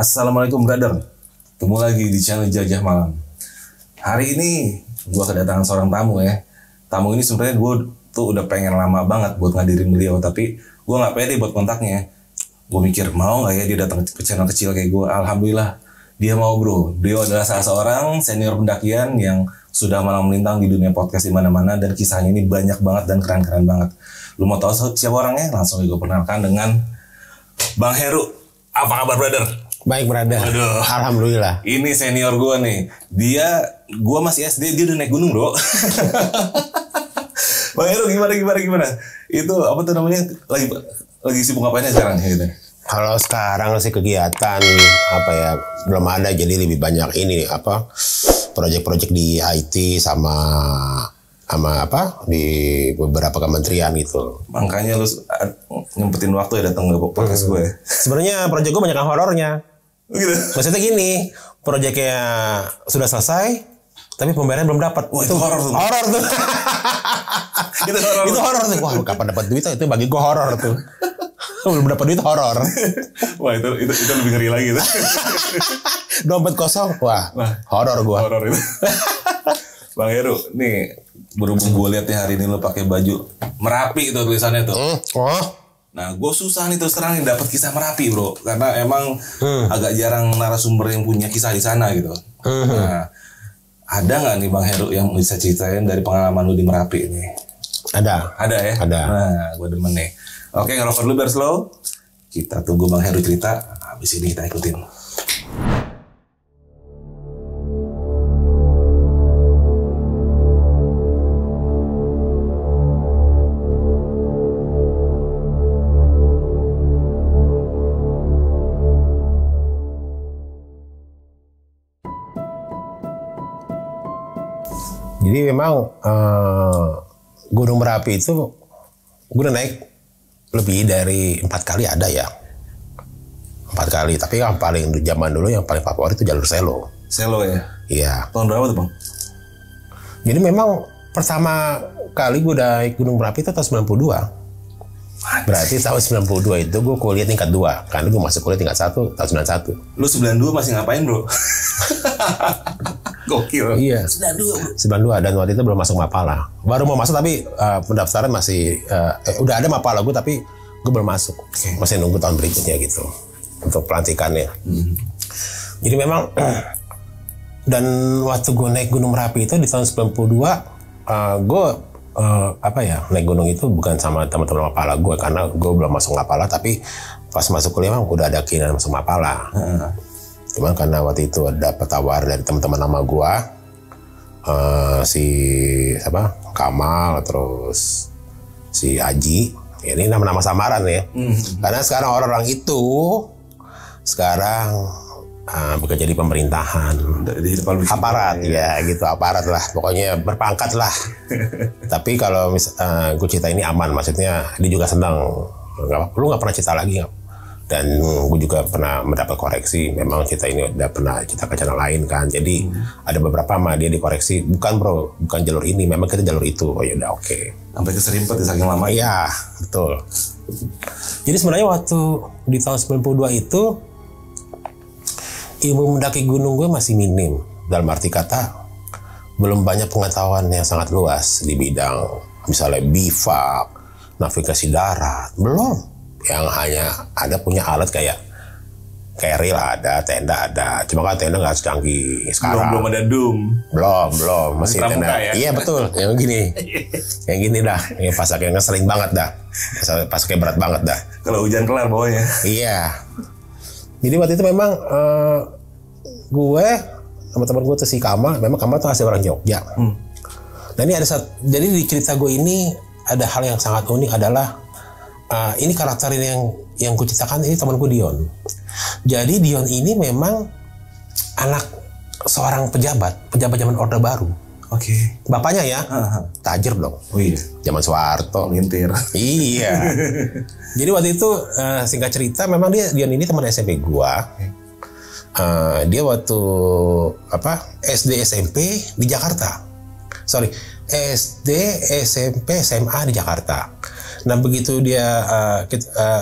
Assalamualaikum brother, ketemu lagi di channel Jajah Malam. Hari ini gue kedatangan seorang tamu ya. Tamu ini sebenarnya gue tuh udah pengen lama banget buat ngadirin beliau, tapi gue nggak pede buat kontaknya. Gue mikir mau nggak ya dia datang ke channel kecil kayak gue. Alhamdulillah dia mau bro. Beliau adalah salah seorang senior pendakian yang sudah malang melintang di dunia podcast di mana-mana, dan kisahnya ini banyak banget dan keren-keren banget. Lu mau tahu siapa orangnya? Langsung gue perkenalkan dengan Bang Heru. Apa kabar brother? Baik brother. Aduh. Alhamdulillah. Ini senior gue nih. Gue masih SD, dia udah naik gunung bro. Bang Heru gimana? Itu apa tuh namanya? Lagi sibuk ngapainnya sekarang gitu? Kalau sekarang sih kegiatan apa ya, belum ada, jadi lebih banyak ini apa, proyek-proyek di IT sama apa di beberapa kementerian gitu. Makanya lu nyempetin waktu ya datang ke podcast gue. Sebenarnya proyek gue banyak yang horornya. Gitu. Maksudnya gini, proyeknya sudah selesai, tapi pembayaran belum dapat. Wah, itu horor tuh. Horor tuh. Itu horor tuh. Wah, kapan dapat duit itu bagi gue horor tuh. Belum dapat duit horor. Wah, itu lebih ngeri lagi tuh. Dompet kosong. Wah. Horor gue. Horor itu. Bang Heru, nih berhubung gue lihat nih hari ini lo pakai baju Merapi itu tulisannya tuh. Nah, gue susah nih terus terang nih dapat kisah Merapi bro, karena emang agak jarang narasumber yang punya kisah di sana gitu. Nah, ada nggak nih Bang Heru yang bisa ceritain dari pengalaman lu di Merapi ini? Ada ya? Ada. Nah, gue demen nih. Oke, ngerokok dulu biar slow. Kita tunggu Bang Heru cerita. Habis ini kita ikutin. Jadi memang Gunung Merapi itu gue udah naik lebih dari 4 kali ada ya. 4 kali, tapi yang paling zaman dulu yang paling favorit itu jalur Selo. Selo ya? Iya. Tahun berapa tuh Bang? Jadi memang pertama kali gue naik Gunung Merapi itu tahun 92. Berarti tahun 92 itu gue kuliah tingkat 2. Karena gue masuk kuliah tingkat 1 tahun 91. Lu 92 masih ngapain bro? Gokil. Iya. 92 dan waktu itu belum masuk Mapala. Baru mau masuk tapi pendaftaran masih udah ada Mapala gue, tapi gue belum masuk. Masih nunggu tahun berikutnya gitu untuk pelantikannya. Jadi memang dan waktu gue naik Gunung Merapi itu di tahun 92 gue naik gunung itu bukan sama teman-teman Mapala gue, karena gue belum masuk Mapala, tapi pas masuk kuliah memang udah ada keinginan masuk Mapala. Cuman karena waktu itu ada petawar dari teman-teman nama gua, si Kamal, terus si Aji, ini nama-nama samaran ya. Karena sekarang orang-orang itu sekarang bekerja di pemerintahan, di aparat ya gitu, aparat lah, pokoknya berpangkat lah. Tapi kalau gue cerita ini aman, maksudnya dia juga senang. Lu nggak pernah cerita lagi nggak? Dan gue juga pernah mendapat koreksi, memang cerita ini udah pernah cerita ke channel lain kan, jadi ada beberapa sama dia dikoreksi, bukan jalur ini, memang kita jalur itu. Oh ya udah oke. Sampai keserimpet ya saking lama. Iya betul. Jadi sebenarnya waktu di tahun 92 itu ilmu mendaki gunung gue masih minim, dalam arti kata belum banyak pengetahuan yang sangat luas di bidang misalnya bivak, navigasi darat, belum. Yang hanya ada punya alat kayak rel ada, tenda ada. Cuma kan tenda nggak secanggih sekarang. Belum ada Doom. Belum. Masih tenda. Ya? Iya betul. Yang gini dah. Yang pasaknya ngeselin banget dah. Pasaknya berat banget dah. Kalau hujan kelar bawahnya. Iya. Jadi waktu itu memang gue sama teman gue tuh si Kamal. Memang Kamal tuh asli orang Jogja. Dan ini jadi di cerita gue ini ada hal yang sangat unik adalah ini karakter ini yang ku ceritakan ini temanku Dion. Jadi Dion ini memang anak seorang pejabat zaman Orde Baru. Oke. Bapaknya ya, tajir dong. Oh iya. Zaman Soeharto. Lintir. Iya. Jadi waktu itu singkat cerita memang Dion ini teman SMP gua. Dia waktu SD SMP di Jakarta. SD, SMP, SMA di Jakarta. Nah begitu dia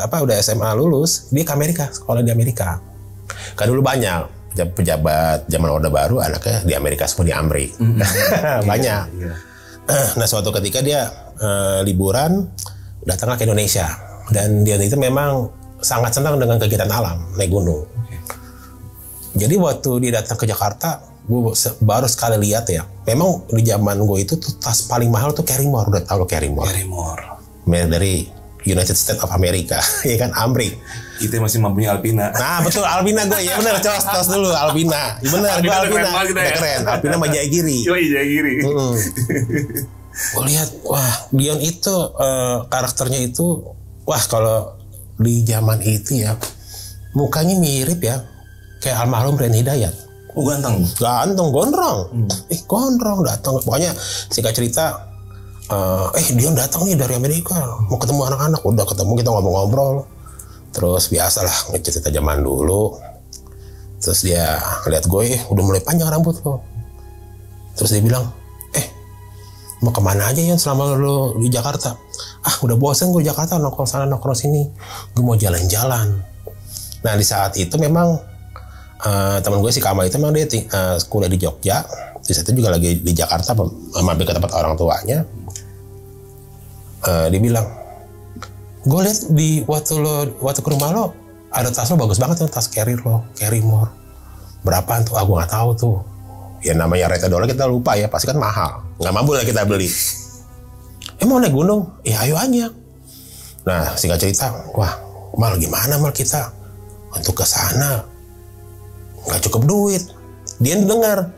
udah SMA lulus, dia ke Amerika, sekolah di Amerika. Kan dulu banyak pejabat zaman Orde Baru anaknya di Amerika semua di Amrik. Banyak. Iya. Nah suatu ketika dia liburan datanglah ke Indonesia dan dia itu memang sangat senang dengan kegiatan alam naik gunung. Jadi waktu dia datang ke Jakarta, gue baru sekali lihat ya. Memang di zaman gue itu tuh tas paling mahal tuh Carrymore, udah tahu lo Carrymore. Dari United States of America, ya kan Amrik. Kita masih mampunya Alpina. Nah betul Alpina gue, ya benar tos dulu Alpina. Ya benar gue Alpina, udah keren. Alpina sama Jayagiri. Jayagiri. Gue lihat, wah Dion itu karakternya itu, wah kalau di zaman itu ya mukanya mirip ya kayak almarhum Ren Hidayat. Oh ganteng, gondrong. Gondrong datang. Pokoknya singkat cerita, Dion datang nih dari Amerika, mau ketemu anak-anak. Udah ketemu, kita ngobrol-ngobrol. Terus biasalah cerita zaman dulu. Terus dia lihat gue, udah mulai panjang rambut lo. Terus dia bilang, mau kemana aja ya selama lo di Jakarta? Udah bosan gue di Jakarta, nongkrong sana nongkrong sini. Gue mau jalan-jalan. Nah di saat itu memang teman gue si Kamal itu memang dia kuliah di Jogja. Di saat itu juga lagi di Jakarta, mampir ke tempat orang tuanya. Dia bilang, gue lihat di waktu ke rumah lo ada tas lo bagus banget tuh, tas Carrymore. Berapaan tuh? Gue nggak tahu tuh. Ya namanya rate dolar kita lupa ya, pasti kan mahal. Nggak mampu lah kita beli. Mau naik gunung? Ya ayo aja. Nah singkat cerita, wah Mal gimana Mal kita untuk ke sana nggak cukup duit. Dia dengar,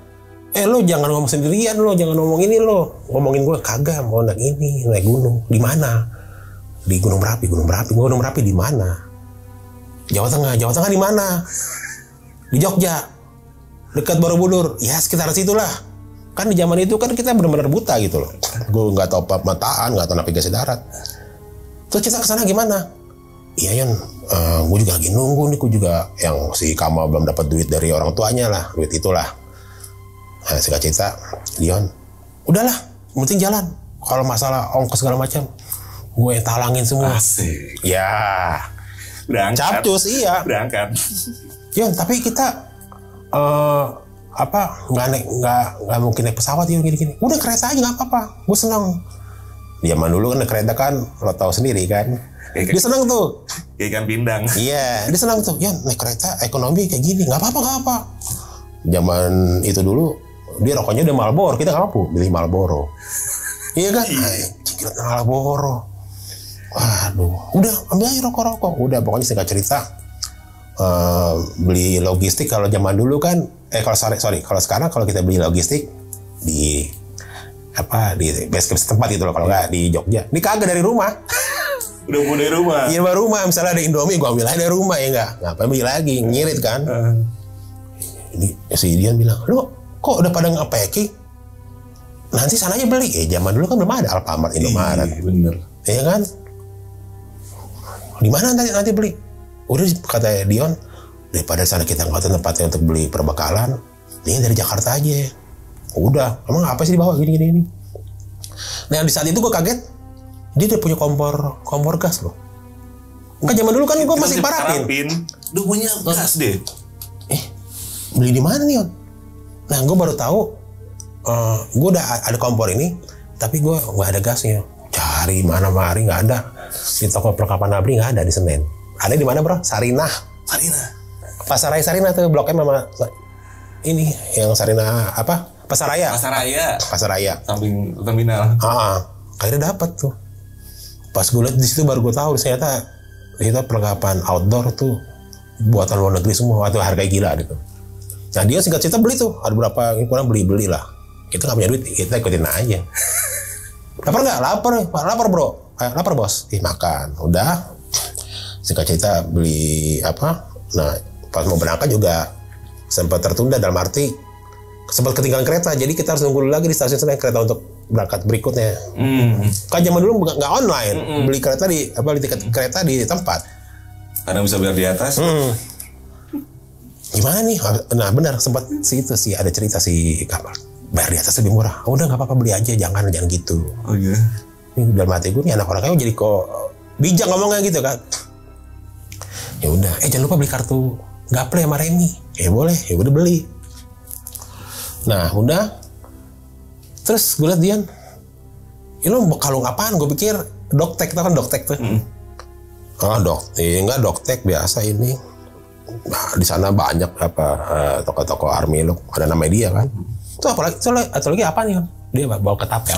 lo jangan ngomong sendirian, lo jangan ngomong ini, lo ngomongin gue kagak mau naik gunung. Di mana? Di Gunung Merapi. Gunung Merapi di mana? Jawa Tengah di mana? Di Jogja, dekat Borobudur. Ya sekitar situlah. Kan di zaman itu kan kita benar-benar buta gitu loh. Gue nggak tahu pemetaan, nggak tahu navigasi darat. Terus kita kesana gimana? Iya Yon, gue juga lagi nunggu nih. Gue juga yang si Kamal belum dapat duit dari orang tuanya lah, duit itulah. Nah, singkat cerita, Dion, udahlah, penting jalan. Kalau masalah ongkos segala macam, gue talangin semua. Asik. Ya, berangkat. capcus iya. Berangkat. Yon, tapi kita nggak mungkin naik pesawat ya gini. Udah kereta aja nggak apa-apa. Gue senang. Zaman dulu kan naik kereta kan, lo tahu sendiri kan. Dia senang tuh. Kayak ikan pindang. Iya, dia senang tuh. Yon, naik kereta ekonomi kayak gini, nggak apa-apa. Zaman itu dulu dia rokoknya udah Marlboro, kita nggak mampu beli Marlboro. Iya kan? Cikilat Marlboro. Waduh, udah ambil aja rokok. Udah pokoknya singkat cerita. Beli logistik kalau zaman dulu kan kalau sekarang kalau kita beli logistik di base camp setempat gitu loh, kalau nggak di Jogja ini kagak dari rumah. Udah mau dari rumah. Iya dari rumah, misalnya ada Indomie gua ambil aja dari rumah ya ngapain beli lagi, ngirit kan. Ini si Dian bilang, lo kok udah pada nge-packing, nanti sana aja beli. Zaman dulu kan belum ada Alfamart, Indomaret. Iya bener. Iya kan, di mana nanti beli? Udah kata Dion, daripada sana kita nggak tahu tempatnya untuk beli perbekalan, ini dari Jakarta aja. Udah, emang apa sih dibawa gini. Nah di saat itu gue kaget, dia udah punya kompor gas loh. Kan zaman dulu kan gue masih parafin. Udah punya gas deh. Beli di mana nih On? Nah gue baru tahu, gue udah ada kompor ini, tapi gue nggak ada gasnya. Cari mana-mari nggak ada. Di toko perlengkapan ABRI nggak ada di Senen. Ada di mana bro? Sarinah. Pasar Raya Sarinah tuh bloknya mama ini yang Sarinah apa? Pasar Raya. Samping terminal. Akhirnya dapat tuh. Pas gue lihat di situ baru gue tahu ternyata kita perlengkapan outdoor tuh buatan luar negeri semua, atau harga gila gitu. Nah dia singkat cerita beli tuh, ada beberapa kurang beli lah. Kita nggak punya duit, kita ikutin aja. Lapar nggak? Lapar bro. Lapar bos. Makan. Udah. Singkat cerita beli apa? Nah pas mau berangkat juga sempat tertunda, dalam arti sempat ketinggalan kereta. Jadi kita harus nunggu dulu lagi di stasiun Senen kereta untuk berangkat berikutnya. Kan zaman dulu nggak online, beli kereta beli tiket kereta di tempat. Karena bisa bayar di atas. Gimana nih? Nah benar sempat sih ada cerita si Kamal. Bayar di atas lebih murah. Udah nggak apa-apa beli aja, jangan gitu. Oh iya. Ini dalam hati gue nih anak orang kaya jadi kok bijak ngomongnya gitu kan. Ya udah, jangan lupa beli kartu gaple sama Remi. Boleh, ya udah beli. Nah udah, terus gue liat Dian, lu kalung apaan? Gue pikir Doktek, tau kan Doktek tuh? Enggak Doktek biasa ini. Nah, di sana banyak toko-toko army look, ada nama dia kan. Itu apalagi atau lagi apa nih? Dia bawa ketapel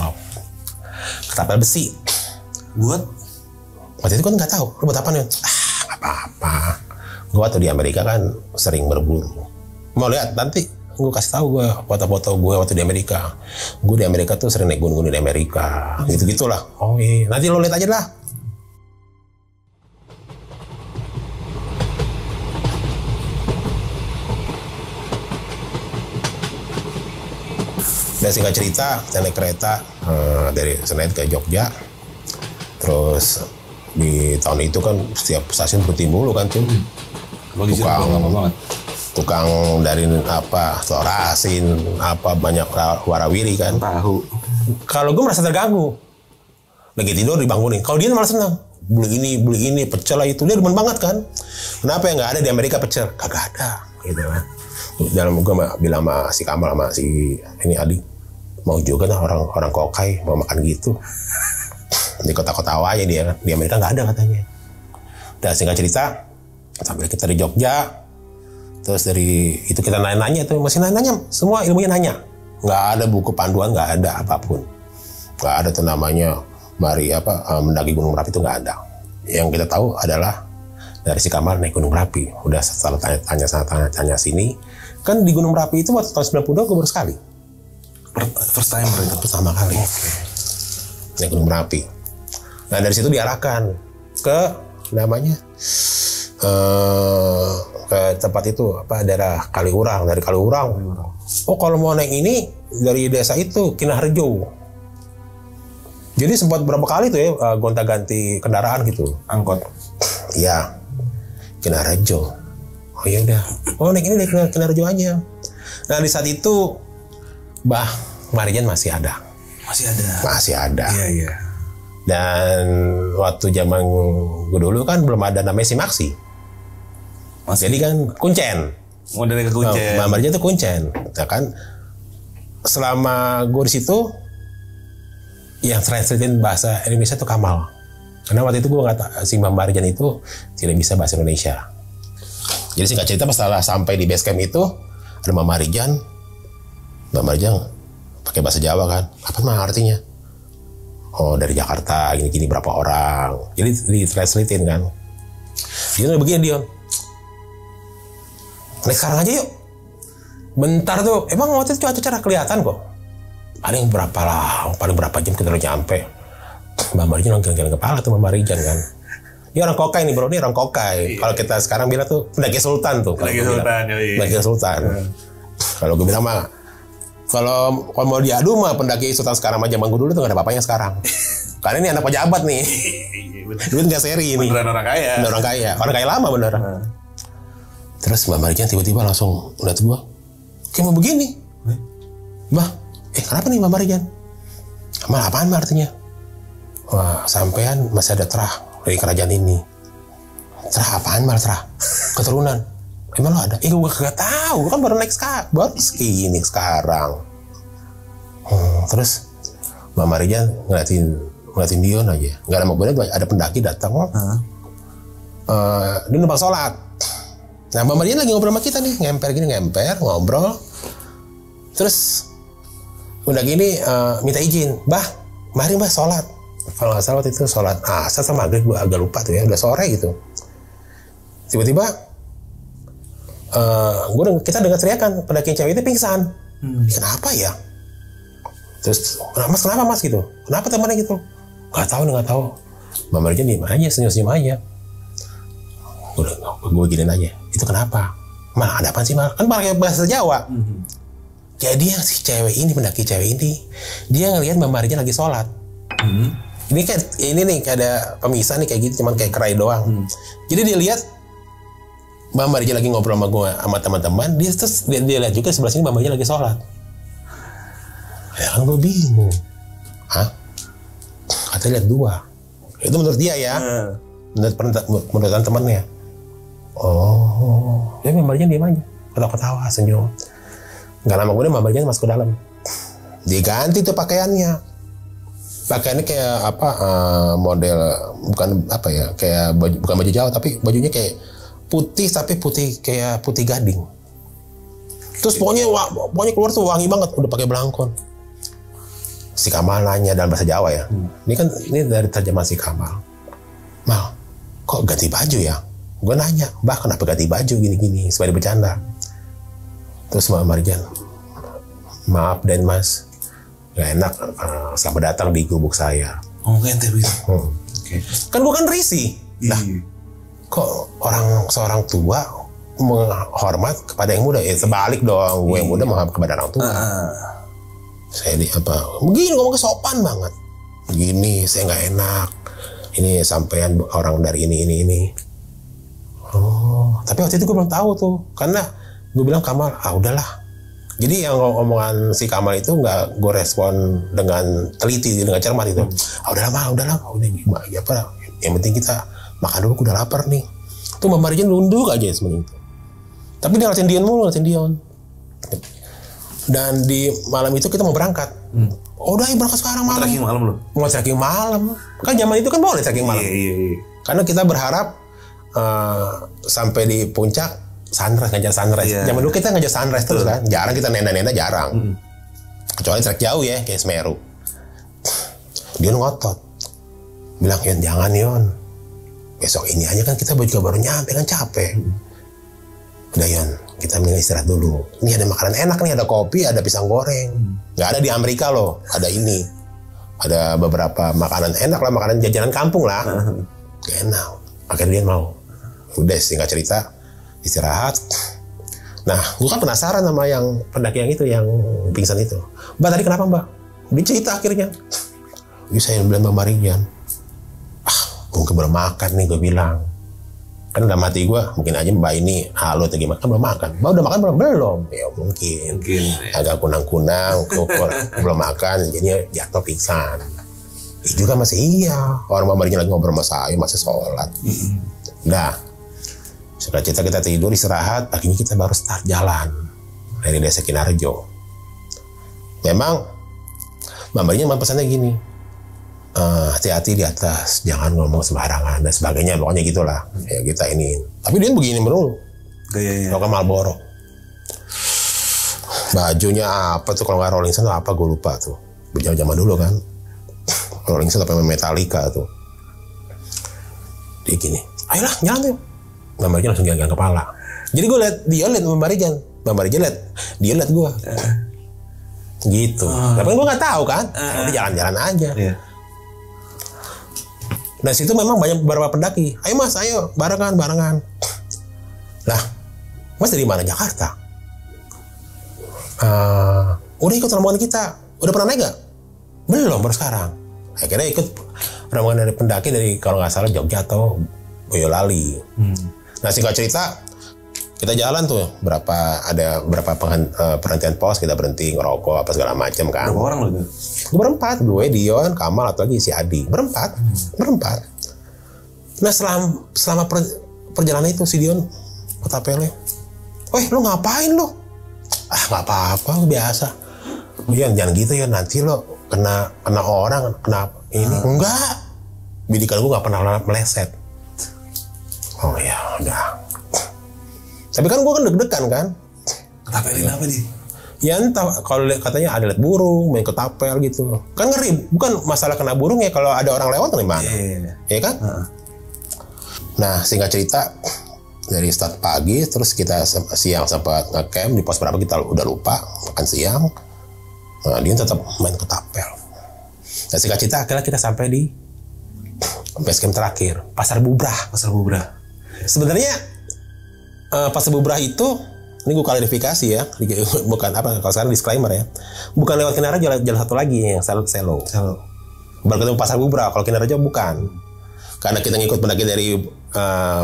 besi. Buat waktu itu kan nggak tahu, lu buat apa nih? Nggak apa-apa. Gue waktu di Amerika kan sering berburu. Mau lihat nanti gue kasih tahu gue foto-foto gue waktu di Amerika. Gue di Amerika tuh sering naik gunung-gunung di Amerika, gitu-gitulah. Oh iya, nanti lo lihat aja lah. Dan singkat cerita, kita naik kereta dari Senen ke Jogja. Terus di tahun itu kan setiap stasiun berhenti mulu kan tuh. Tukang dari telur asin, banyak warawiri kan. Tahu. Kalau gue merasa terganggu. Lagi tidur dibangunin. Kalau dia malah senang. Beli ini, pecel lah itu. Dia demen banget kan. Kenapa ya nggak ada di Amerika pecel? Kagak ada. Gitu kan. Dalam gue bilang sama si Kamal sama si ini Adi, mau juga kan orang kokai mau makan gitu. Di kota-kota aja dia kan. Di Amerika nggak ada katanya. Dan singkat cerita, sampai kita di Jogja, terus dari itu kita nanya-nanya tuh, masih nanya, semua ilmunya nanya. Nggak ada buku panduan, nggak ada apapun. Nggak ada tuh namanya mendaki Gunung Merapi itu nggak ada. Yang kita tahu adalah dari si Kamal naik Gunung Merapi. Udah setelah tanya sini, kan di Gunung Merapi itu waktu tahun 92 gue baru sekali. First time itu pertama kali. Naik Gunung Merapi. Nah dari situ diarahkan ke namanya ke tempat itu daerah Kaliurang. Dari Kaliurang. Oh kalau mau naik ini dari desa itu Kinaharjo. Jadi sempat berapa kali tuh ya gonta-ganti kendaraan gitu. Angkot. Iya. Kinaharjo. Oh ya udah. Oh naik ini dari Kinaharjo aja. Nah di saat itu Mbah Marijan masih ada. Masih ada. Iya. Dan waktu zaman gue dulu kan belum ada namanya Simaksi. Jadi kan kuncen. Mau dari ke kuncen. Mbah Marijan itu kuncen. Nah kan selama gue di situ yang translatein bahasa Indonesia itu Kamal. Karena waktu itu gue nggak si Mbah Marijan itu tidak bisa bahasa Indonesia. Jadi singkat cerita setelah sampai di base camp itu ada Mbah Marijan pakai bahasa Jawa kan. Apa mah artinya? Oh dari Jakarta gini-gini berapa orang. Jadi ditranslatein kan. Dia udah begini dia. Naik sekarang aja yuk. Bentar tuh. Emang waktu itu cuaca cerah kelihatan kok. Paling berapa jam kita udah nyampe. Mbak Marijan geleng-geleng kepala tuh Mbak Marijan kan. Ini orang kokai nih bro, ini orang kokai. Kalau kita sekarang bilang tuh pendaki sultan tuh. Pendaki sultan. Kalau gue bilang mah, kalau mau diadu mah pendaki sultan sekarang aja zaman gue dulu tuh gak ada apa-apanya sekarang. Karena ini anak pejabat nih. Duit gak seri ini. Beneran orang kaya. Orang kaya lama bener. Terus Mbak Marijan tiba-tiba langsung lihat gue, kayak mau begini. Mbah, kenapa nih Mbak Marijan? Mal apaan artinya? Wah, sampean masih ada terah dari kerajaan ini. Terah apaan Mal terah? Keturunan. Emang lo ada? Gue gak tahu, kan baru naik baru segini sekarang. Terus Mbak Marijan ngeliatin Dion aja. Gak lama kemudian ada pendaki datang. Dia numpang sholat. Nah Mbak Marijan lagi ngobrol sama kita nih, ngemper, ngobrol. Terus udah gini minta izin, mari Mbah sholat. Kalau nggak salah waktu itu sholat asar sama maghrib, gue agak lupa tuh ya, udah sore gitu. Tiba-tiba kita dengar teriakan pendaki cewek itu pingsan. Kenapa ya? Terus kenapa mas gitu? Kenapa temannya gitu? Nggak tahu. Mbak Marijan diem aja, senyum aja. Gue giniin aja. Itu kenapa? Mal ada apa sih Mal? Kan pakai bahasa Jawa. Jadi yang si cewek ini, pendaki cewek ini, dia ngelihat Mbak Marijan lagi sholat. Ini nih kayak ada pemisah nih kayak gitu, cuman kayak kerai doang. Jadi dia lihat Mbak Marijan lagi ngobrol sama gue sama teman-teman, dia lihat juga sebelah sini Mbak Marijan lagi sholat. Ya kan gue bingung. Hah? Katanya lihat dua. Itu menurut dia ya. Menurut temannya. Oh, Dia Mbak Marijan diam aja, ketawa-ketawa, senyum. Gak lama kemudian Mbak Marijan masuk ke dalam. Diganti tuh pakaiannya. Pakaiannya kayak apa, model bukan apa ya, kayak baju, bukan baju Jawa tapi bajunya kayak putih tapi putih kayak putih gading. Terus pokoknya keluar tuh wangi banget, udah pakai belangkon. Si Kamal nanya dalam bahasa Jawa ya. Ini dari terjemahan si Kamal. Mal, kok ganti baju ya? Gue nanya, Mbak kenapa ganti baju gini-gini supaya bercanda. Terus Mbak Marijan, maaf Den Mas, gak enak selamat datang di gubuk saya. Oh, ente begitu. Oke. Kan gue kan risih. Lah, kok seorang tua menghormat kepada yang muda? Sebalik dong, gue yang muda menghormat kepada orang tua. Saya begini ngomongnya sopan banget. Begini, saya nggak enak. Ini sampean orang dari ini. Oh, tapi waktu itu gue belum tahu tuh, karena gue bilang Kamal, udahlah. Jadi yang omongan si Kamal itu nggak gue respon dengan teliti, dengan cermat itu. Udahlah, udah apa? Yang penting kita makan dulu, udah lapar nih. Tuh Mbak Marijan nunduk aja sebenarnya itu. Tapi dia ngeliatin Dion. Dan di malam itu kita mau berangkat. Udah berangkat sekarang malam. Trekking malam loh. Mau trekking malam. Kan zaman itu kan boleh trekking malam. Iya. Karena kita berharap sampai di puncak ngejar sunrise. Yeah. Zaman dulu kita ngejar sunrise terus kan. Jarang kita nenda-nenda, jarang. Kecuali trek jauh ya, kayak Semeru. Dia ngotot. Bilang, Yon jangan Yon. Besok ini aja kan kita juga baru nyampe kan capek. Udah Yon, kita milih istirahat dulu. Ini ada makanan enak nih, ada kopi, ada pisang goreng. Nggak ada di Amerika loh, ada ini. Ada beberapa makanan enak lah, makanan jajanan kampung lah. Enak. Akhirnya dia mau. Udah singkat cerita, istirahat. Nah, gue kan penasaran sama yang pendaki yang itu, yang pingsan itu. Mbak tadi kenapa Mbak? Dia cerita akhirnya. Ini saya bilang Mbak Marijan. Mungkin belum makan nih, gue bilang. Kan dalam hati gue, mungkin aja Mbak ini halo atau gimana, kan belum makan. Mbak udah makan belum? Ya mungkin. Agak kunang-kunang, belum makan, jadinya jatuh pingsan. Itu juga masih iya. Orang Mbak Marijan lagi ngobrol sama saya, masih sholat. Nah, setelah kita tidur, istirahat, akhirnya kita baru start jalan dari Desa Kinarjo. Memang Mbak Marijan pesannya gini, hati-hati di atas, jangan ngomong sembarangan dan sebagainya, pokoknya gitulah. Ya kita ini. Tapi dia begini melulu. Gayanya. Rokok Marlboro. Bajunya apa tuh kalau nggak Rolling Stone apa gue lupa tuh. Zaman dulu kan. Rolling Stone apa Metallica tuh. Dia gini, ayolah jalan tuh. Mbak Marijan langsung jalan kepala. Jadi gue liat Mbak Marijan. Mbak Marijan liat gue. Gitu. Tapi gue nggak tahu kan. Udah jalan-jalan aja. Yeah. Nah situ memang banyak beberapa pendaki. Ayo Mas, ayo barengan. Lah, Mas dari mana? Jakarta. Udah ikut rombongan kita. Udah pernah naik gak? Belum, baru sekarang. Akhirnya ikut rombongan dari pendaki dari kalau nggak salah Jogja atau Boyolali. Nah singkat cerita, kita jalan tuh ada berapa perhentian pos, kita berhenti ngerokok apa segala macam kan. Berapa orang lu? Berempat, gue, Dion, Kamal, atau lagi si Adi. Berempat. Nah selama perjalanan itu si Dion kata Pele, "Weh, lu ngapain lu?" Nggak apa-apa, biasa. Dion, jangan gitu ya, nanti lo kena orang, kena ini. Enggak. Bidikan gue nggak pernah meleset. Oh ya, udah. Tapi kan gue kan deg-degan kan. Ketapelin apa nih? Ya entah, kalau katanya ada lihat burung, main ketapel gitu. Kan ngeri, bukan masalah kena burung ya, kalau ada orang lewat gimana? Iya kan? Nah, singkat cerita, dari start pagi, terus kita siang sempat nge-camp, di pos berapa kita udah lupa, makan siang. Nah, dia tetap main ketapel. Nah, singkat cerita, akhirnya kita sampai di base camp terakhir, Pasar Bubrah. Sebenarnya, Pasar Bubrah itu, ini gue klarifikasi ya, bukan apa, kalau sekarang disclaimer ya, bukan lewat Kinarjo, jalan satu lagi yang Selo. Baru ketemu Pasar Bubrah, kalau Kinarjo bukan. Karena kita ngikut pendaki dari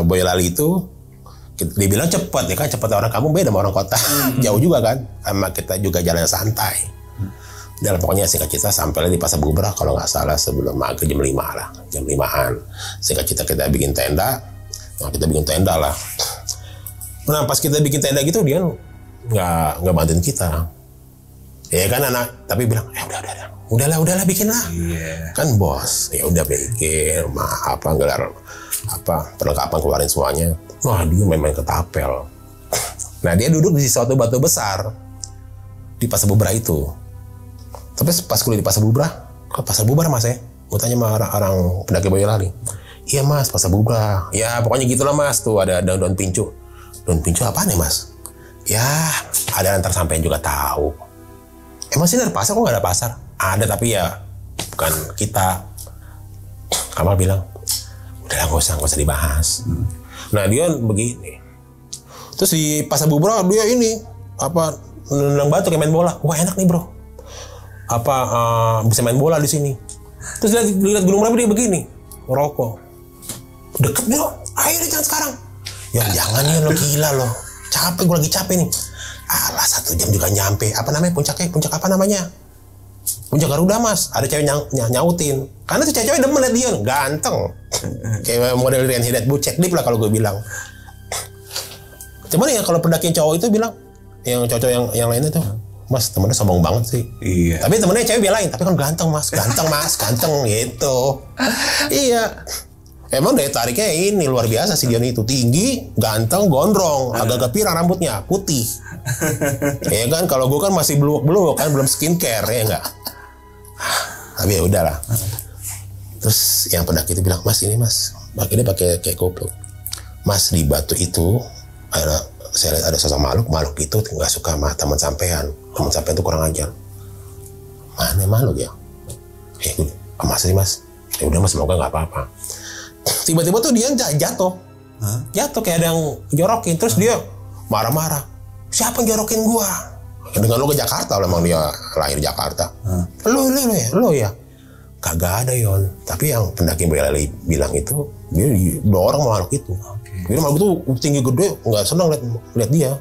Boyolali itu, dibilang cepat ya kan, cepat orang kampung beda sama orang kota, jauh juga kan, sama kita juga jalan santai. Dan pokoknya singkat cerita sampai di Pasar Bubrah kalau nggak salah sebelum maghrib jam 5 lah, jam 5-an. Singkat cerita kita bikin tenda, nah kita bikin tenda lah. Nah pas kita bikin tenda gitu dia nggak bantuin kita. Ya kan anak, tapi bilang, udahlah bikin lah. Iya. Kan bos, ya udah bikin, gelar perlengkapan keluarin semuanya. Wah dia memang ketapel. Nah dia duduk di suatu batu besar di Pasar Bubrah itu. Tapi pas kuliah di Pasar Bubrah, kok Pasar Bubrah mas ya? Gue tanya sama orang pendaki Boyolali. Iya mas, Pasar Bubrah. Ya pokoknya gitulah mas, tuh ada daun pincu. Daun pincu apaan ya mas? Ya ada antar sampean juga tahu. Emang sih ada pasar, kok nggak ada pasar? Ada tapi ya bukan kita. Kamal bilang, udahlah nggak usah dibahas. Nah dia begini. Terus di Pasar Bubrah dia ini nendang batu kayak main bola. Wah enak nih bro. Bisa main bola di sini. Terus lihat Gunung Merapi dia begini, ngerokok. Deket bro, ayo deh jangan sekarang. Ya jangan ya lo gila lo. Capek, gue lagi capek nih. Alah 1 jam juga nyampe. Apa namanya puncak apa namanya? Puncak Garuda mas. Ada cewek nyautin. Karena tuh cewek demen liat dia, ganteng. Kayak model Rian Hidayat Bucek Dip lah kalau gue bilang. Cuman ya kalau pendakian cowok itu bilang, yang cowok yang lainnya tuh, mas temennya sombong banget sih. Iya. Tapi temennya cewek belain, tapi kan ganteng mas, ganteng gitu. Iya. Emang daya tariknya ini luar biasa sih Dion itu. Tinggi, ganteng, gondrong, agak-agak pirang rambutnya, putih. Ya kan, kalau gue kan masih belum kan, belum skincare, ya enggak. Tapi ya udahlah. Terus yang pendaki itu bilang, mas ini mas, ini pakai kayak goblok. Mas di batu itu, saya lihat ada sosok makhluk itu nggak suka sama teman sampean itu kurang ajar. Mana makhluk ya? Mas sih mas, ya udah mas semoga nggak apa-apa. Tiba-tiba tuh dia jatuh kayak ada yang jorokin. Terus dia marah-marah, siapa yang jorokin gua? Dengan lo ke Jakarta, memang dia lahir Jakarta. Lo ya kagak ada Yon. Tapi yang pendaki Boyolali bilang itu dia dorong makhluk itu. Jadi makhluk itu tinggi gede, nggak senang lihat dia.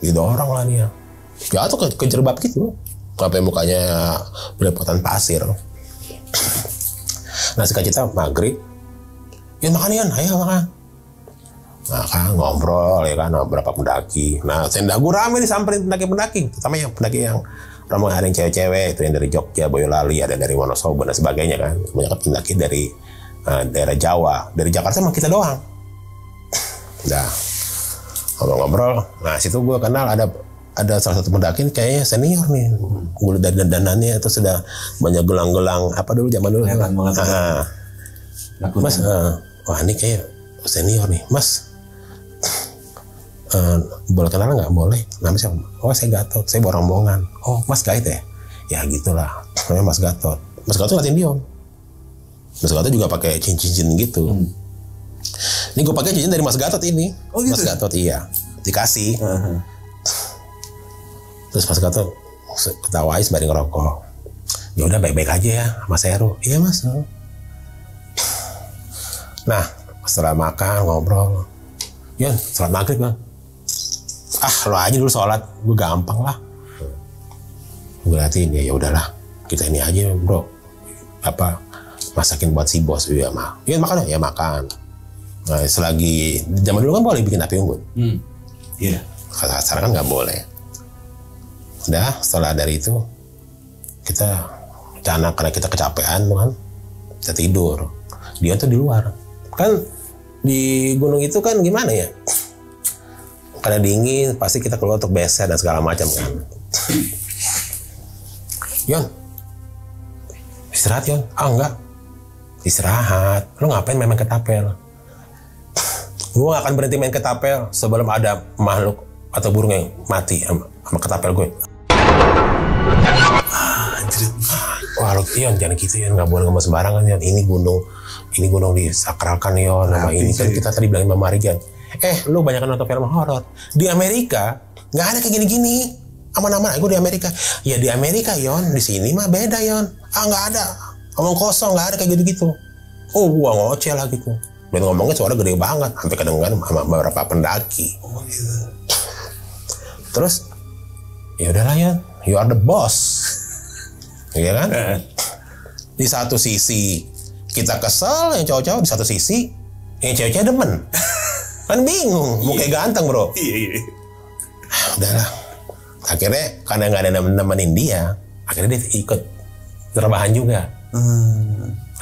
Didorong lah dia. Jatuh ke jerbab gitu. Sampai mukanya belepotan pasir. Nah singkat cerita maghrib, ya makan Yon, ayo makan. Makan, ngobrol ya kan, beberapa pendaki. Nah tenda gue rame disamperin pendaki-pendaki. Terutama yang pendaki yang rombongan ada yang cewek-cewek, itu yang dari Jogja, Boyolali, ada dari Wonosobo dan sebagainya kan. Banyak pendaki dari daerah Jawa. Dari Jakarta emang kita doang. Udah ngobrol. Nah situ gue kenal ada salah satu pendaki kayaknya senior nih. Gue dari dandanannya itu sudah banyak gelang-gelang apa dulu zaman dulu. Mas, wah ini kayak senior nih, Mas. Boleh kenalan nggak? Boleh. Namanya siapa? Oh saya Gatot, saya rombongan. Oh Mas Gatot ya? Ya gitulah. Namanya Mas Gatot. Mas Gatot ngatain Dion. Mas Gatot juga pakai cincin gitu. Ini gue pakai cincin dari Mas Gatot ini. Oh gitu? Mas Gatot iya. Dikasih. Terus Mas Gatot ketawain sembari ngerokok. Ya udah baik-baik aja ya Mas Heru. Iya Mas. Nah setelah makan ngobrol. Yon, sholat maghrib kan? Lo aja dulu sholat, gue gampang lah. Gue liatin ya udahlah, kita ini aja bro. Masakin buat si bos ya mah. Iya makan ya makan. Nah selagi zaman dulu kan boleh bikin api unggun. Iya. Sekarang kan nggak boleh. Udah setelah dari itu kita karena kita kecapean kan, kita tidur. Dia tuh di luar. Kan di gunung itu kan gimana ya? Karena dingin, pasti kita keluar untuk beser dan segala macam kan. Yon, istirahat Yon. Enggak. Istirahat. Lo ngapain main ketapel? Gue gak akan berhenti main ketapel sebelum ada makhluk atau burung yang mati sama ketapel gue. Wah lo Yon jangan gitu Yon, gak boleh ngomong sembarangan Yon. Ini gunung disakralkan Yon nama ini. Kan kita tadi bilangin Mama Marijan. Lu banyak nonton film horor. Di Amerika nggak ada kayak gini-gini. Aman-aman. Gue di Amerika. Ya di Amerika Yon. Di sini mah beda Yon. Nggak ada. Omong kosong nggak ada kayak gitu-gitu. Oh gua ngoceh lah gitu. Dan ngomongnya suara gede banget. Sampai kedengeran sama beberapa pendaki. Oh gitu. Terus ya udahlah Yon. You are the boss. Iya kan? Di satu sisi kita kesel yang cowok-cowok, di satu sisi yang cewek-cewek demen. Kan bingung, mau kayak ganteng bro. Iya. Udahlah. Akhirnya karena nggak ada nemenin dia, akhirnya dia ikut rebahan juga.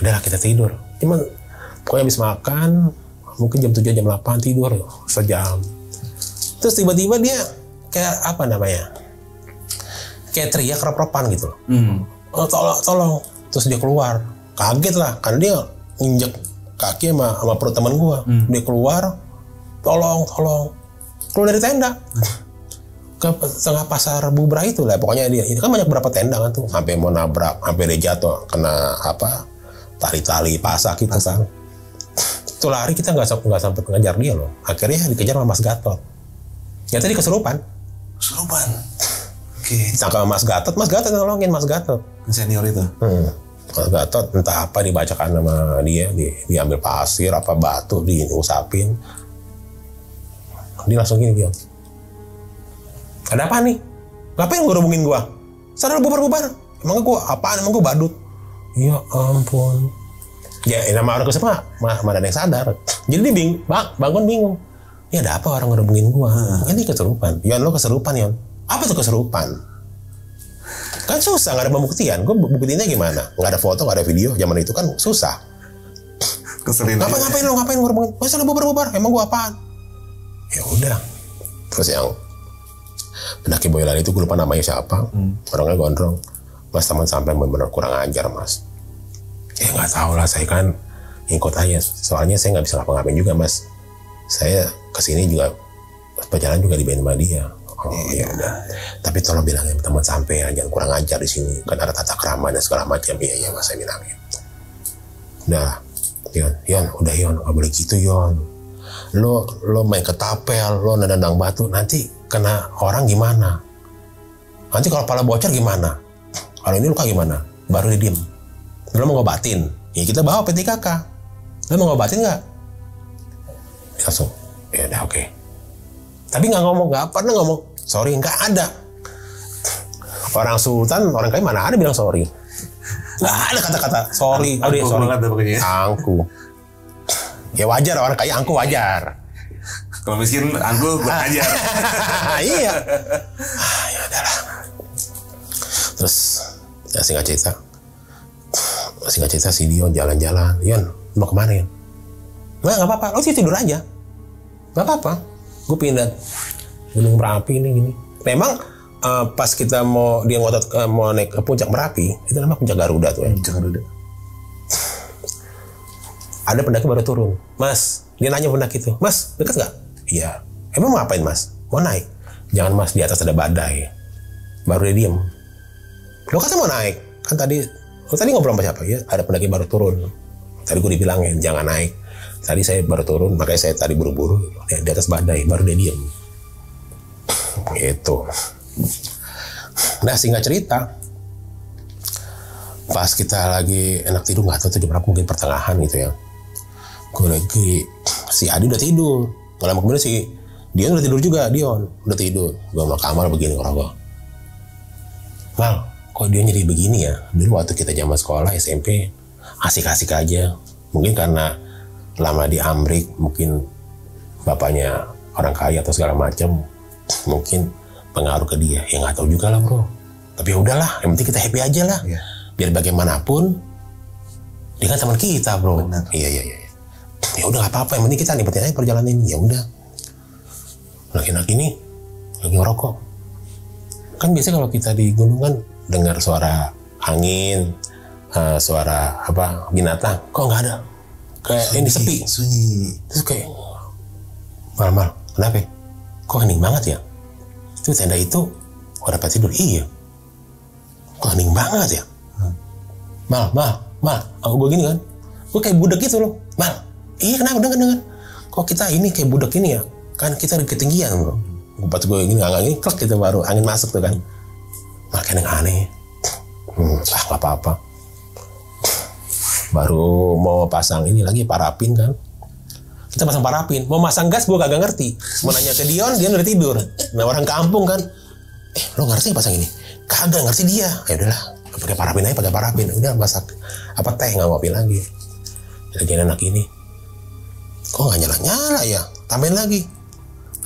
Udahlah kita tidur. Cuman pokoknya habis makan, mungkin jam 7 jam 8 tidur sejam. Terus tiba-tiba dia kayak apa namanya? Kayak teriak rep-repan gitu loh. Oh, tolong. Terus dia keluar. Kaget lah, karena dia injek kaki sama perut teman gua. Dia keluar, tolong. Keluar dari tenda. Ke tengah pasar Bubra itu lah. Pokoknya dia, itu kan banyak berapa tenda kan tuh. Sampai mau nabrak, sampai dia jatuh. Kena apa, tali-tali pasak gitu kan. Itu lari kita nggak sampai ngejar dia loh. Akhirnya dikejar sama Mas Gatot. Ternyata dia kesurupan. Oke. Sangka Mas Gatot nolongin Mas Gatot. Senior itu. Mas Gatot entah apa dibacakan sama dia, diambil pasir apa batu diusapin. Dia langsung gini dia. Ada apa nih? Ngapain gue hubungin gue? Sadar bubar. Emang gue apaan? Emang gue badut? Ya ampun. Ya nama orang kesurupan mana ada yang sadar. Jadi dia bangun bingung. Ya ada apa orang hubungin gue? Ini kesurupan. Yon lo kesurupan Yon. Apa tuh kesurupan? Kan susah, nggak ada pembuktian. Gue buktiinnya gimana? Nggak ada foto, nggak ada video. Zaman itu kan susah. Keselin. Ngapain lo ngomongin? Masa lo bubar? Emang gue apaan? Ya udah. Terus yang pendaki Boyolali itu gue lupa namanya siapa. Orangnya gondrong. Mas teman sampai benar-benar kurang ajar mas. Ya nggak tahu lah, saya kan ikut aja. Soalnya saya nggak bisa ngapa-ngapain juga mas. Saya kesini juga perjalanan juga dibayarin sama dia. Oh ya udah. Tapi tolong bilangin teman sampai jangan kurang ajar di sini. Kan ada tata krama dan segala macam. Iya mas saya bilangin. Udah, Yon, nggak boleh gitu Yon. Lo main ketapel, lo nendang batu, nanti kena orang gimana? Nanti kalau kepala bocor gimana? Kalau ini luka gimana? Baru dia diem. Lo mau ngobatin? Ya kita bawa PTKK. Lo mau ngobatin nggak? Langsung, ya udah oke. Tapi nggak pernah ngomong sorry, nggak ada. Orang Sultan, orang kaya mana ada bilang sorry? Nggak ada kata-kata sorry. Sorry. Angku. Ya wajar, orang kaya angku wajar. Kalau miskin angku gue ajar. Iya. Ya udahlah. Terus ya singkat cerita si Dion jalan-jalan. Yon, mau kemana Yon? Nggak apa-apa, lo tidur aja. Nggak apa-apa. Gue pindah Gunung Merapi ini gini. Memang pas kita mau naik ke puncak Merapi, itu namanya puncak Garuda tuh ya. Puncak Garuda. Ada pendaki baru turun. Mas, dia nanya pendaki itu, Mas, dekat nggak? Iya. Emang mau ngapain Mas? Mau naik? Jangan Mas, di atas ada badai. Baru dia diem. Lo kata mau naik? Kan tadi ngobrol sama siapa? Ya, ada pendaki baru turun. Tadi gue dibilangin, jangan naik. Tadi saya baru turun, makanya saya tadi buru-buru di atas badai, baru dia diem. Gitu. Nah, singkat cerita, pas kita lagi enak tidur, nggak tahu tuh jam berapa, mungkin pertengahan gitu ya. Gue lagi, si Adi udah tidur. Lama kemudian si Dion udah tidur juga, udah tidur. Gue sama Kamal begini ngerokok. Mal, kok dia jadi begini ya? Dulu waktu kita zaman sekolah SMP, asik-asik aja. Mungkin karena lama di Amrik, mungkin bapaknya orang kaya atau segala macam, mungkin pengaruh ke dia. Ya nggak tahu juga lah bro. Tapi ya udahlah, yang penting kita happy aja lah. Yeah. Biar bagaimanapun, dia kan teman kita bro. Benar. Iya. Ya udah nggak apa-apa, yang penting kita nikmatin aja perjalanan ini. Ya udah. Laki-laki ini lagi ngerokok. Kan biasanya kalau kita di gunung kan dengar suara angin, suara apa binatang. Kok nggak ada? Kayak ini sepi. Sunyi. Terus kayak mal, kenapa? Kok hening banget ya? Itu tenda itu udah dapat tidur. Iya. Kok hening banget ya? Mal. Gue gini kan. Gue kayak budak gitu loh. Mal. Iya kenapa? Dengar. Kok kita ini kayak budak ini ya? Kan kita di ketinggian bro. Pas gue gini nggak gini, klak kita baru angin masuk tuh kan. Makin yang aneh. Nggak apa-apa. Baru mau pasang ini lagi parafin kan. Kita pasang parafin. Mau masang gas gue kagak ngerti. Mau nanya ke Dion udah tidur. Nah orang kampung kan. Lo ngerti pasang ini? Kagak ngerti dia. Ya udahlah. Pakai parafin. Udah masak apa teh nggak ngopi lagi. Lagi anak ini. Kok nggak nyala ya? tambahin lagi.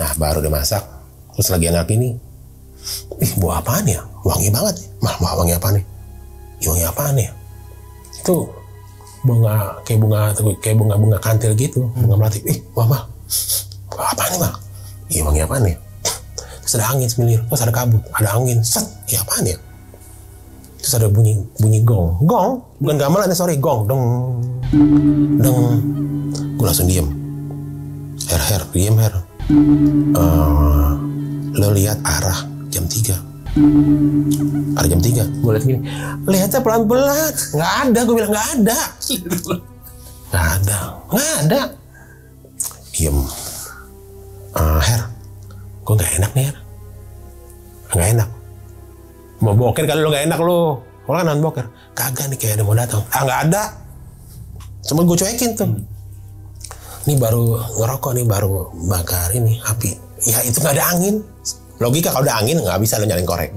Nah baru dimasak. Terus lagi enak ini, buah apaan ya? Wangi banget. Mal, wangi apa nih? Wangi apaan ya? Itu kayak bunga kantil gitu, bunga melati. Mama, apaan nih mal? Wangi apaan ya? Terus ada angin semilir, terus ada kabut, ada angin, set, apaan ya? Terus ada bunyi gong, bukan gamelan, sorry, gong, deng. Gue langsung diem. Diem. Lo lihat arah jam 3. Arah jam 3. Gue lihat gini. Lihatnya pelan-pelan. Nggak ada. Gue bilang nggak ada. Nggak ada. Diem. Her. Gue nggak enak nih, Her. Nggak enak. Mau boker kali lo nggak enak lo. Kalau kan boker. Kagak nih, kayak ada mau datang. Nggak ada. Cuma gue cuekin tuh. Ini baru ngerokok nih, baru bakar ini api. Ya itu nggak ada angin. Logika kalau ada angin nggak bisa lo nyalain korek.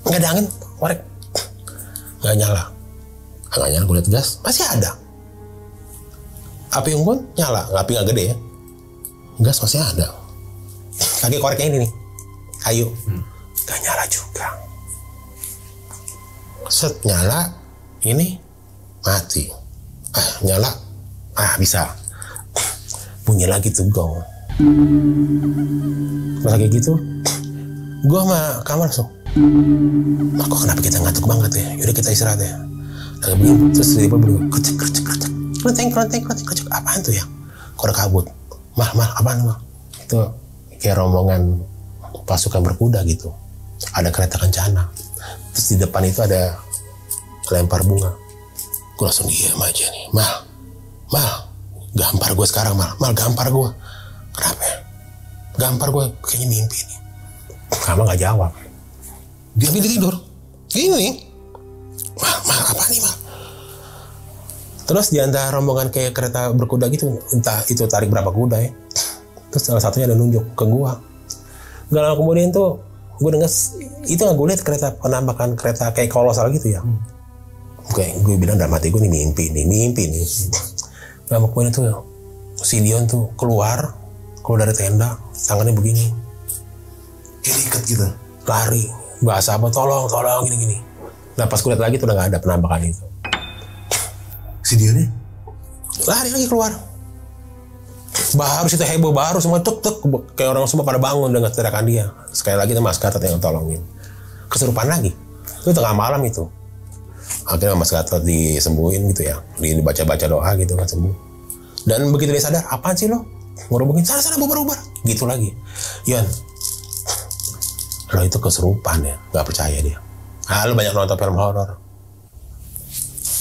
Nggak ada angin, korek nggak nyala. Gue liat gas masih ada. Api unggun nyala, api nggak gede ya. Gas masih ada. Kaki koreknya ini nih, kayu, nggak nyala juga. Set nyala, ini mati. Nyala, bisa. Bunyi lagi tuh gong. Terus kayak gitu, gue sama kamar langsung. Kok kenapa kita ngantuk banget ya? Yaudah kita istirahat ya. Lagi begini, terus tiba-tiba bunyi kercek. Apaan tuh ya? Kok ada kabut? Mal, apaan mal? Itu kayak rombongan pasukan berkuda gitu. Ada kereta kencana. Terus di depan itu ada lempar bunga. Gue langsung diam aja nih. Mal, gampar gue sekarang mal gampar gue. Kenapa ya? Gampar gue kayaknya mimpi nih. Kamu nggak jawab. Dia tidur. Ini. Mal apa nih mal? Terus di antara rombongan kayak kereta berkuda gitu, entah itu tarik berapa kuda ya. Terus salah satunya ada nunjuk ke gue. Gak lama kemudian tuh gue denger itu nggak gue lihat kereta penampakan kereta kayak kolosal gitu ya. Kayak gue bilang dalam hati gue nih mimpi nih. Lama kemudian tuh si Dion tuh keluar dari tenda, tangannya begini, kayak diikat gitu, lari, bahasa apa, tolong gini. Nah pas gue lihat lagi tuh udah nggak ada penampakan itu. Si Dionnya lari lagi keluar, baru situ heboh, baru semua tek kayak orang semua pada bangun dengan teriakan dia. Sekali lagi tuh Mas Gatot yang tolongin, kesurupan lagi, itu tengah malam itu. Akhirnya Mas Gatot disembuhin gitu ya, dibaca-baca doa gitu kan sembuh. Dan begitu dia sadar, apaan sih lo? Ngurubungin, sana bubar. Gitu lagi. Yon, lo itu kesurupan ya, gak percaya dia. Lo banyak nonton film horor.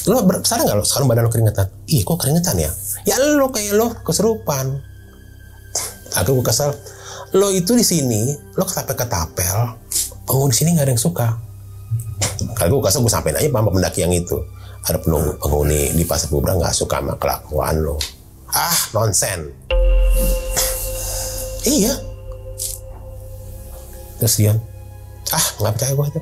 Lo sadar gak lo, sekarang badan lo keringetan? Ih kok keringetan ya? Ya lo kayak lo kesurupan. Aku kesel. Lo itu di sini, lo ketapel, penghuni sini gak ada yang suka. Kalau gue kesel, gue sampein aja sama pendaki yang itu. Ada penghuni di Pasar Bubrang gak suka sama kelakuan lo. Nonsen. Iya. Terus Dion, nggak percaya gue itu.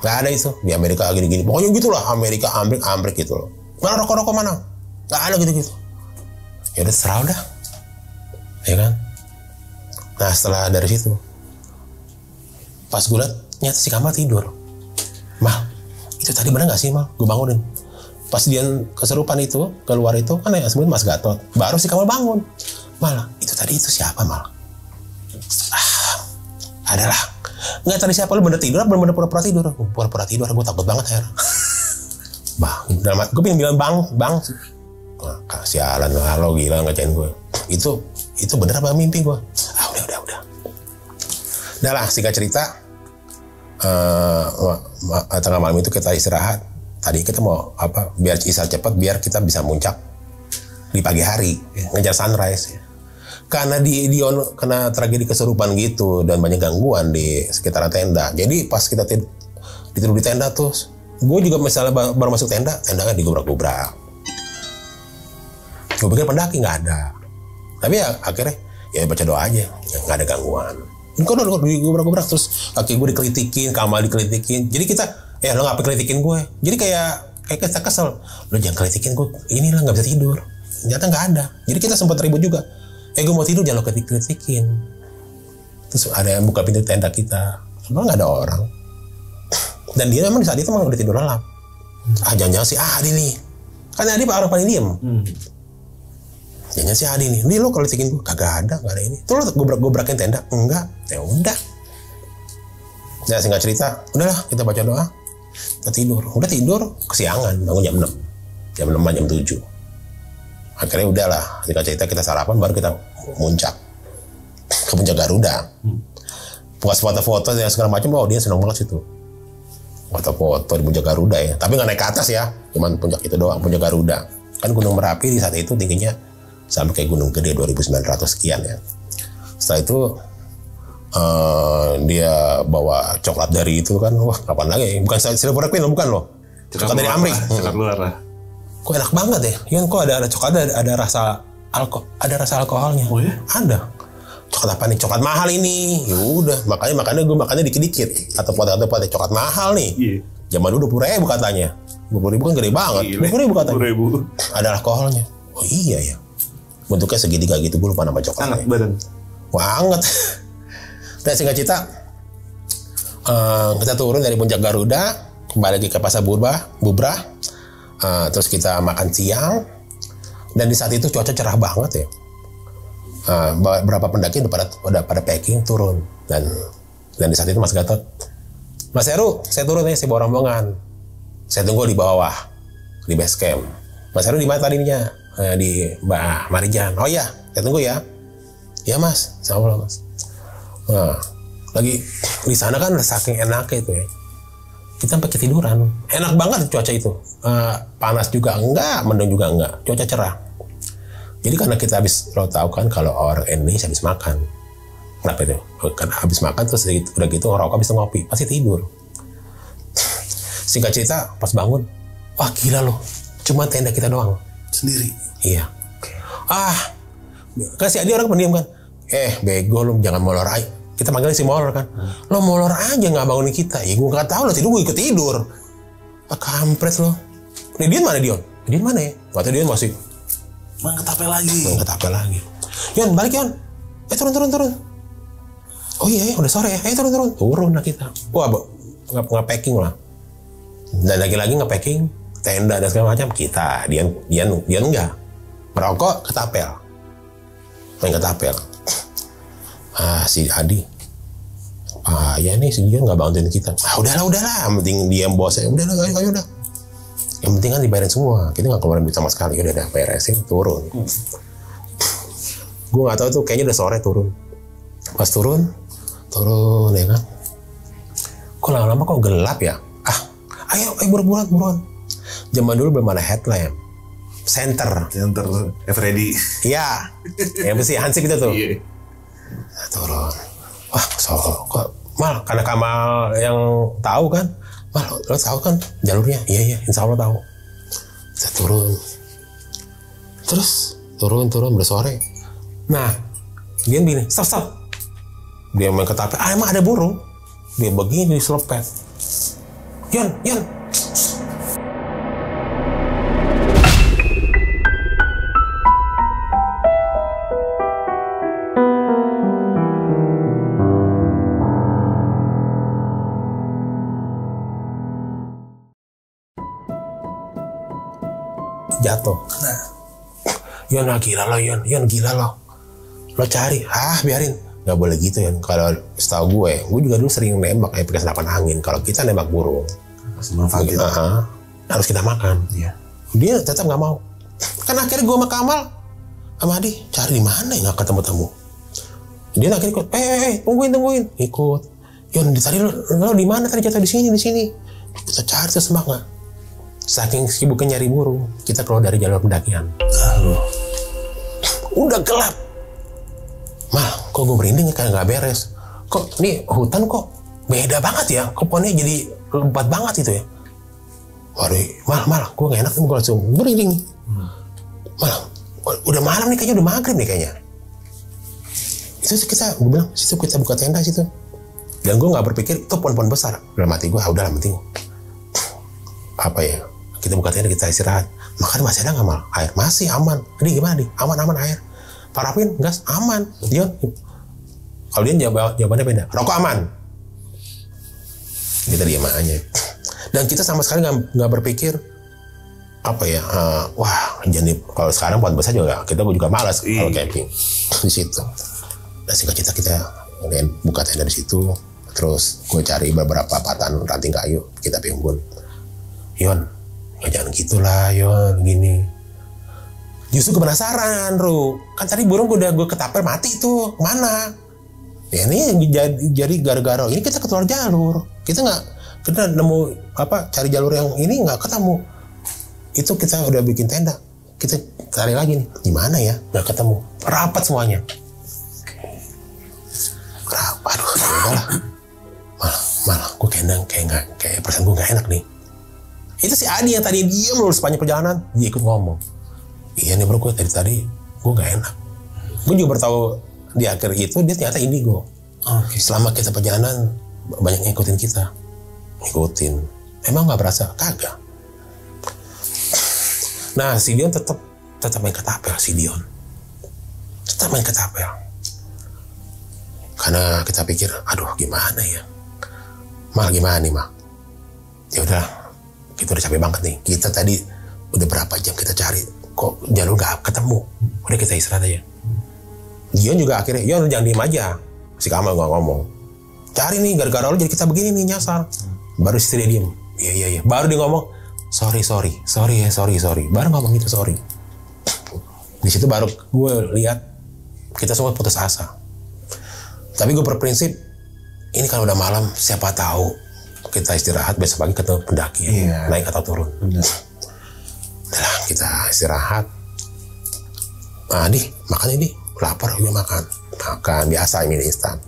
Nggak ada itu di Amerika gini-gini. Pokoknya gitulah, Amerika Amrik gitu loh. Mana rokok mana? Nggak ada gitu. Ya udah serah udah, ya kan. Nah setelah dari situ, pas gue liat, nyata si Kamal tidur. Mal, itu tadi bener nggak sih Mal? Gue bangunin. Pas dia keserupan itu, keluar itu, kan yang sebenarnya Mas Gatot. Baru si Kamal bangun. Mal, itu tadi itu siapa Mal? Adalah. Nggak tadi siapa, lu bener tidur, bener pura-pura tidur. Pura-pura tidur, gue takut banget Her. Gue pengen bilang bang. Sialan lo gila ngacain gue. Itu bener apa mimpi gue? Udah. Udah lah, singkat cerita. Tengah malam itu kita istirahat. Tadi kita mau biar isar cepat, biar kita bisa muncak di pagi hari, ngejar sunrise. Karena Dion kena tragedi kesurupan gitu dan banyak gangguan di sekitaran tenda. Jadi pas kita tidur di tenda tuh, gue juga misalnya baru masuk tenda kan digobrak-gobrak. Gue pikir pendaki nggak ada, tapi ya akhirnya ya baca doa aja, nggak ada gangguan. Kok udah digobrak-gobrak terus kaki gue dikelitikin, Kamal dikelitikin. Jadi kita lo ngapain kelitikin gue? Jadi kayak kita kesel. Lo jangan kelitikin gue. Inilah nggak bisa tidur. Ternyata nggak ada. Jadi kita sempat ribut juga. gue mau tidur jangan lo ketik-ketikin. Terus ada yang buka pintu tenda kita, emang nggak ada orang. Dan dia memang di saat itu emang udah tidur lelap. Jangan-jangan si Adi nih, kan Adi orang paling diem. Jangan si Adi nih, lo kalau ketikin gue nggak ada ini. Terus gue berakin tenda, enggak, ya udah. Ya singkat cerita, udahlah kita baca doa, kita tidur. Udah tidur kesiangan, bangun jam 6, jam 7. Akhirnya udahlah, singkat cerita kita sarapan, baru kita muncak ke puncak Garuda. Puas foto-foto dan segala macam, dia senang banget situ. Foto-foto di puncak Garuda ya, tapi nggak naik ke atas ya, cuman puncak itu doang, puncak Garuda. Kan Gunung Merapi di saat itu tingginya sampai kayak Gunung Gede 2.900 sekian ya. Setelah itu dia bawa coklat dari itu kan, wah kapan lagi? Bukan Silver Queen loh, bukan loh. Coklat dari Amrik. Coklat luar lah. Kok enak banget ya? Kok ada coklat ada rasa alkoholnya. Oh ya? Ada. Coklat apa nih? Coklat mahal ini. Ya udah, makanya gue makannya dikit-dikit. Atau pot coklat mahal nih. Iya. Zaman dulu 20.000 katanya. 20.000 kan gede banget. 20.000 katanya. 20.000. Ada alkoholnya. Oh iya ya. Bentuknya segitiga gitu, gue lupa nama coklatnya. Hangat badan. Wah, hangat. Dan singkat cerita, kita turun dari puncak Garuda, kembali lagi ke Pasar Bubrah, terus kita makan siang, dan di saat itu cuaca cerah banget ya. Beberapa pendaki udah pada packing turun, dan di saat itu Mas Gatot, Mas Heru, saya turun nih, saya bawa rombongan, saya tunggu di bawah, di base camp. Mas Heru di mana tadinya? Di Mbak Marijan. Oh iya, saya tunggu ya. Ya Mas, sama Mas. Nah, lagi di sana kan saking enaknya itu ya. Kita sampai ketiduran. Enak banget cuaca itu. Panas juga enggak, mendung juga enggak. Cuaca cerah. Jadi karena kita lo tahu kan kalau orang Indonesia habis makan. Kenapa itu? Kan habis makan terus udah gitu ngerokok habis ngopi, pasti tidur. Singkat cerita, pas bangun, wah gila loh. Cuma tenda kita doang. Sendiri? Iya. Kan si Adi orang pendiam kan. Bego lu, jangan molor aja. Kita panggilnya si molor kan. Lo molor aja nggak bangunin kita. Ya gue nggak tahu lah, tidur gue ikut tidur. Kampret lo. Nih Dion mana Dion? Dion mana ya? Waktu Dion masih Ketapel lagi. Yon balik Yon. Turun. Oh iya udah sore ya. Turun. Turun lah kita. Wah nggak packing lah. Dan lagi-lagi nggak packing tenda dan segala macam kita. Dion enggak. Merokok ketapel. Main ketapel. Si Adi, ya nih si Dion nggak bantuin kita. Udahlah, yang penting dia bosnya. Udah. Yang penting kan dibayarin semua. Kita nggak keluarin duit sama sekali. Udah beresin, turun. Gue nggak tahu tuh, kayaknya udah sore turun. Pas turun ya kan. Kok lama-lama kok gelap ya? Ayo buruan. Zaman dulu belum ada headlamp. Center Freddy. Iya. Yang mesti Hansip itu tuh. Iya. Turun. Wah, kok Mal, karena Kamal yang tahu kan. Mal, lo tahu kan jalurnya? Iya, insya Allah tahu. Saya turun. Terus turun udah sore. Nah, dia bilang, stop. Dia main ketapel. Emang ada burung. Dia begini diselepet. Yon. Jatuh. Nah, Yon gila lo. Lo cari, biarin. Gak boleh gitu ya. Kalau setahu gue juga dulu sering nembak pakai senapan angin. Kalau kita nembak burung, harus kita makan. Iya. Dia tetap nggak mau. Kan akhirnya gue sama Kamal, sama Adi cari di mana ya nggak ketemu. Dia akhirnya ikut. Tungguin. Ikut. Yon, tadi lo di mana tadi jatuh di sini. Kita cari terus semangat. Saking sibuknya nyari burung, kita keluar dari jalur pendakian. Udah gelap. Mal, kok gue merinding ya, kayak nggak beres. Kok nih hutan kok beda banget ya, kok pohonnya jadi lebat banget itu ya. Waduh, mal, gue nggak enak nih, gue langsung merinding. Mal, udah malam nih kayaknya, udah maghrib nih kayaknya. Gue bilang, situ kita buka tenda situ. Dan gue nggak berpikir itu pohon-pohon besar. Dalam hati gue, udahlah penting. Apa ya? Kita buka tenda, kita istirahat. Makan masih ada nggak Mal? Air masih aman. Jadi gimana nih? Aman air. Parafin, gas, aman. Dion, kalau dia jawabannya beda. Rokok aman. Kita diam aja. Dan kita sama sekali nggak berpikir apa ya, wah jadi kalau sekarang buat besar juga kita juga malas kalau camping di situ. Nah singkat cerita kita buka tenda di situ, terus gue cari beberapa patan ranting kayu, kita pimpun. Yon, ya jangan gitulah Yon, gini. Justru gue penasaran, Ru. Kan tadi burung gue ketapel mati tuh, mana? Ya ini jadi gara-gara ini kita keluar jalur. Kita nemu cari jalur yang ini nggak ketemu. Itu kita udah bikin tenda, kita cari lagi nih, gimana ya, nggak ketemu, rapat semuanya. Aduh, udahlah, malah gue kayak perasaan gue nggak enak nih. Itu si Adi yang tadi dia melulu sepanjang perjalanan, dia ikut ngomong, iya nih bro, gue tadi gue nggak enak. Gue juga bertahu di akhir itu dia ternyata indigo. Selama kita perjalanan banyak ngikutin kita, emang nggak berasa, kagak. Nah, si Dion tetap main ketapel, si Dion. Tetap main ketapel. Karena kita pikir, aduh gimana ya? Mal gimana nih, Mal? Ya udah, kita udah capek banget nih. Kita tadi udah berapa jam kita cari, kok jalur gak ketemu. Udah kita istirahat aja. Dion juga akhirnya, Dion jangan diem aja. Si Kamal gak ngomong. Cari nih, gara-gara lo jadi kita begini nih, nyasar. Baru si dia diem. Iya. Baru dia ngomong, sorry. Baru ngomong gitu, sorry. Di situ baru gue lihat kita semua putus asa. Tapi gue berprinsip, ini kalau udah malam, siapa tahu kita istirahat, besok pagi ketemu pendaki naik atau turun. Udah kita istirahat. Nah, makan ini, lapar gue makan biasa ini instan.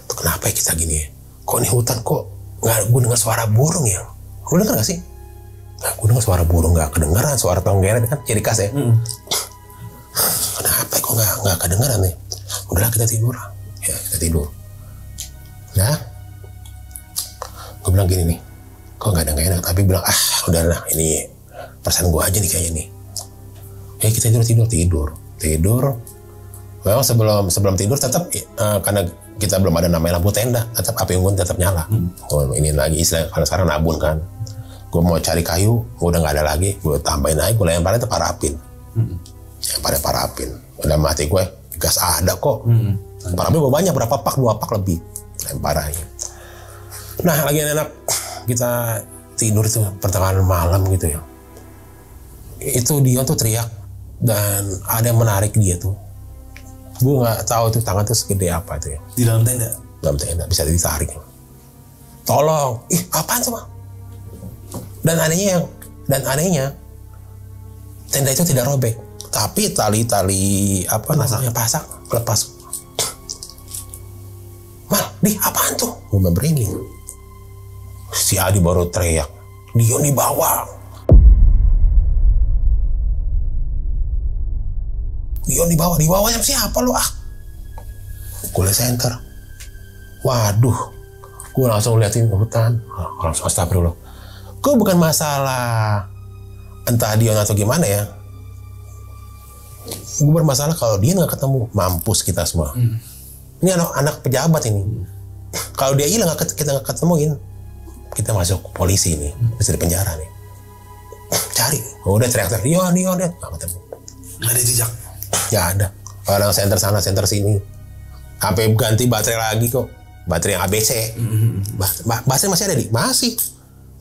Tuh kenapa ya kita gini? Kok nih hutan kok nggak gue dengar suara burung ya? Lu denger gak sih? Nah, gue denger suara burung gak kedengeran, suara tonggeret kan jadi khas ya. Kenapa kok gak kedengeran nih? Udahlah kita tidur. Ya kita tidur. Nah, gue bilang gini nih, kok gak enak, tapi bilang udahlah ini perasaan gue aja nih kayaknya nih. Ya kita tidur. Memang sebelum tidur tetap karena kita belum ada namanya lampu tenda, tetap api unggun tetap nyala. Ini lagi istilah kalau sekarang nabun kan. Gue mau cari kayu, udah nggak ada lagi, gue tambahin aja, gue lemparin ke parafin. Parafin. Udah mati gue, gas ada kok. Parafin gue banyak, berapa pak, 2 pak lebih. Lempar aja. Nah lagi enak, kita tidur itu pertengahan malam gitu ya. Itu Dion tuh teriak, dan ada yang menarik dia tuh. Gue nggak tahu tuh tangan tuh segede apa itu ya. Di dalam tenda? Dalam tenda, bisa ditarik. Tolong, apaan tuh, Bang? Dan anehnya tenda itu tidak robek, tapi tali namanya pasak lepas. Mal, apaan tuh? Gue merinding. Si Adi baru teriak, Dion di bawah. Dion di bawahnya siapa lu? Gue liat center. Waduh, gue langsung liatin hutan, langsung astagfirullah. Gue bukan masalah entah Dion atau gimana ya. Gue bermasalah kalau dia nggak ketemu, mampus kita semua. Ini anak pejabat ini. Kalau dia hilang kita nggak ketemuin, kita masuk polisi nih, bisa di penjara nih. Cari, udah teriak-teriak, Dion, nggak ketemu. Nggak ada jejak. Ya ada. Orang center sana, center sini. Sampai ganti baterai lagi kok. Baterai yang ABC. Baterai masih ada di? Masih.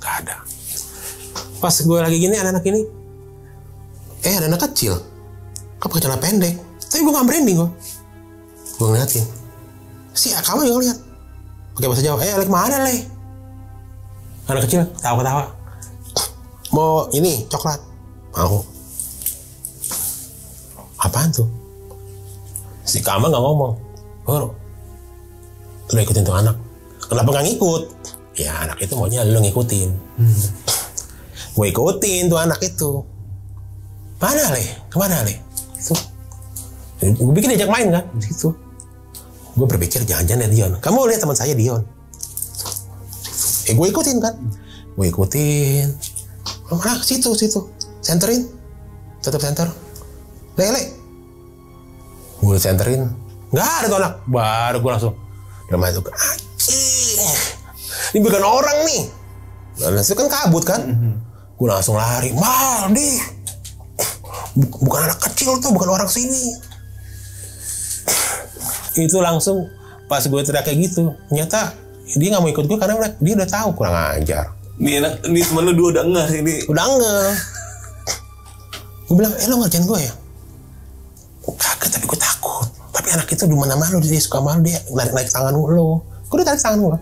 Gak ada. Pas gue lagi gini, anak-anak ini. Ada anak kecil. Kok pakai celana pendek. Tapi gue gak merinding gue. Gue ngeliatin. Si kamu juga lihat. Pakai bahasa Jawa. Lek mana le? Anak kecil tawa-tawa. Mau ini coklat. Mau. Apaan tuh? Si Kamal gak ngomong. Lu ikutin tuh anak. Kenapa gak ngikut? Ya anak itu maunya lu ngikutin. Gue ikutin tuh anak itu. Mana le? Kemana le? Itu. Gue bikin diajak main kan? Situ. Gue berpikir jangan-jangan Dion. Kamu lihat teman saya Dion. Gue ikutin kan? Gue ikutin. Mana? Situ. Senterin. Tetap center. Le. Gue senterin, nggak ada tuh anak. Baru gue langsung dalam hati gue, anjing, ini bukan orang nih. Dan itu kan kabut kan. Gue langsung lari, Maldi, bukan anak kecil tuh, bukan orang sini. Itu langsung pas gue teriak kayak gitu, ternyata dia nggak mau ikut gue karena dia udah tahu kurang ajar. Ini temen lu dua udah ngeh ini. Udah ngeh. Gue bilang, lo ngerjain gue ya? Kagak, tapi gue takut. Tapi anak itu di mana-mana lu, dia suka malu, dia narik tangan lo. Gue udah tarik tangan gue.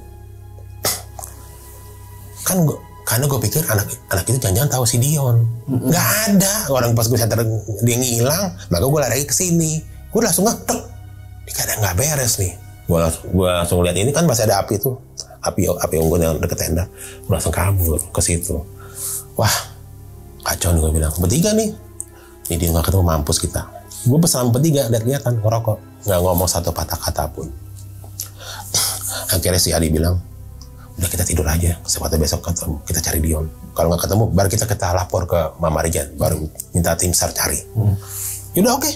Kan gue, karena gue pikir anak itu jangan-jangan tahu si Dion. Nggak ada. Orang pas gue sadar dia ngilang, maka gue lari ke sini. Gue langsung ngetek. Ini kadang nggak beres nih. Gue langsung lihat ini kan masih ada api tuh. Api unggun yang deket tenda. Gue langsung kabur ke situ. Wah, kacau nih gue bilang. Bertiga nih. Ini dia nggak ketemu, mampus kita. Gue pesan bertiga, lihat-lihatan ngerokok, nggak ngomong satu patah kata pun. Akhirnya si Adi bilang, udah kita tidur aja, sepatu besok ketemu, kita cari Dion. Kalau nggak ketemu, baru kita lapor ke Mama Rijan, baru minta tim SAR cari. Yaudah oke.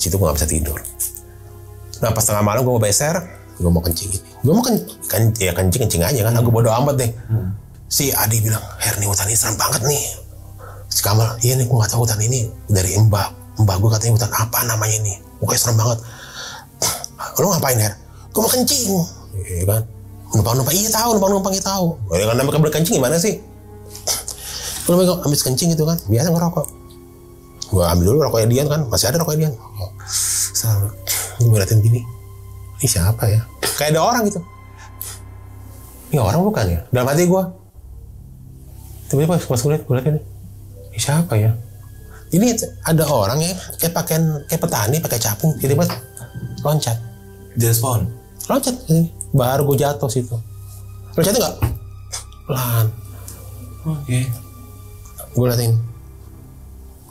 Situ gue nggak bisa tidur. Nah pas tengah malam gue mau beser, gue mau kencing ini. Gue mau kencing aja kan, aku bodo amat deh. Si Adi bilang, Her nih hutan ini serem banget nih. Si Kamal, iya nih gue gak tahu hutan ini dari mbak gue katanya hutan apa namanya ini, pokoknya serem banget. Lo ngapain Her? Gue mau kencing, iya kan? Numpang iya tahu, numpang iya tahu. Ya kan namanya berkencing gimana sih? Gue ambil kencing gitu kan, biasa ngerokok. Gue ambil dulu rokoknya Dian kan, masih ada rokoknya Dian. Gue ngeliatin gini, ini siapa ya? Kayak ada orang gitu. Ini orang bukan ya? Dalam hati gue. Tiba-tiba pas gue liat ini. Ini siapa ya? Ini ada orang ya, kayak petani, pakai capung, tiba-tiba loncat. Dia spawn? Loncat, baru gue jatuh situ. Loncatnya nggak? Pelan. Oke. Gue liatin.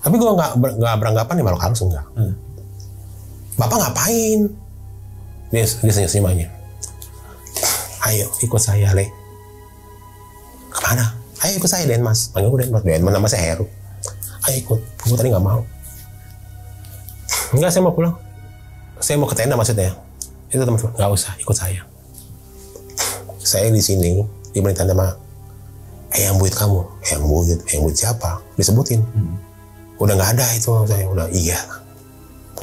Tapi gue nggak beranggapan nih makhluk halus, enggak. Bapak ngapain? Dia senyum aja. Ayo ikut saya, Le. Kemana? Ayo ikut saya, Denmas. Panggil gue Denmas. Denmas nama saya Heru. Ayo ikut. Gue tadi nggak mau. Enggak, saya mau pulang. Saya mau ke tenda maksudnya. Itu teman-teman. Nggak usah, ikut saya. Saya di sini di tenda sama Eyang Buyut kamu. Eyang Buyut siapa? Disebutin. Udah nggak ada itu. Saya udah iya.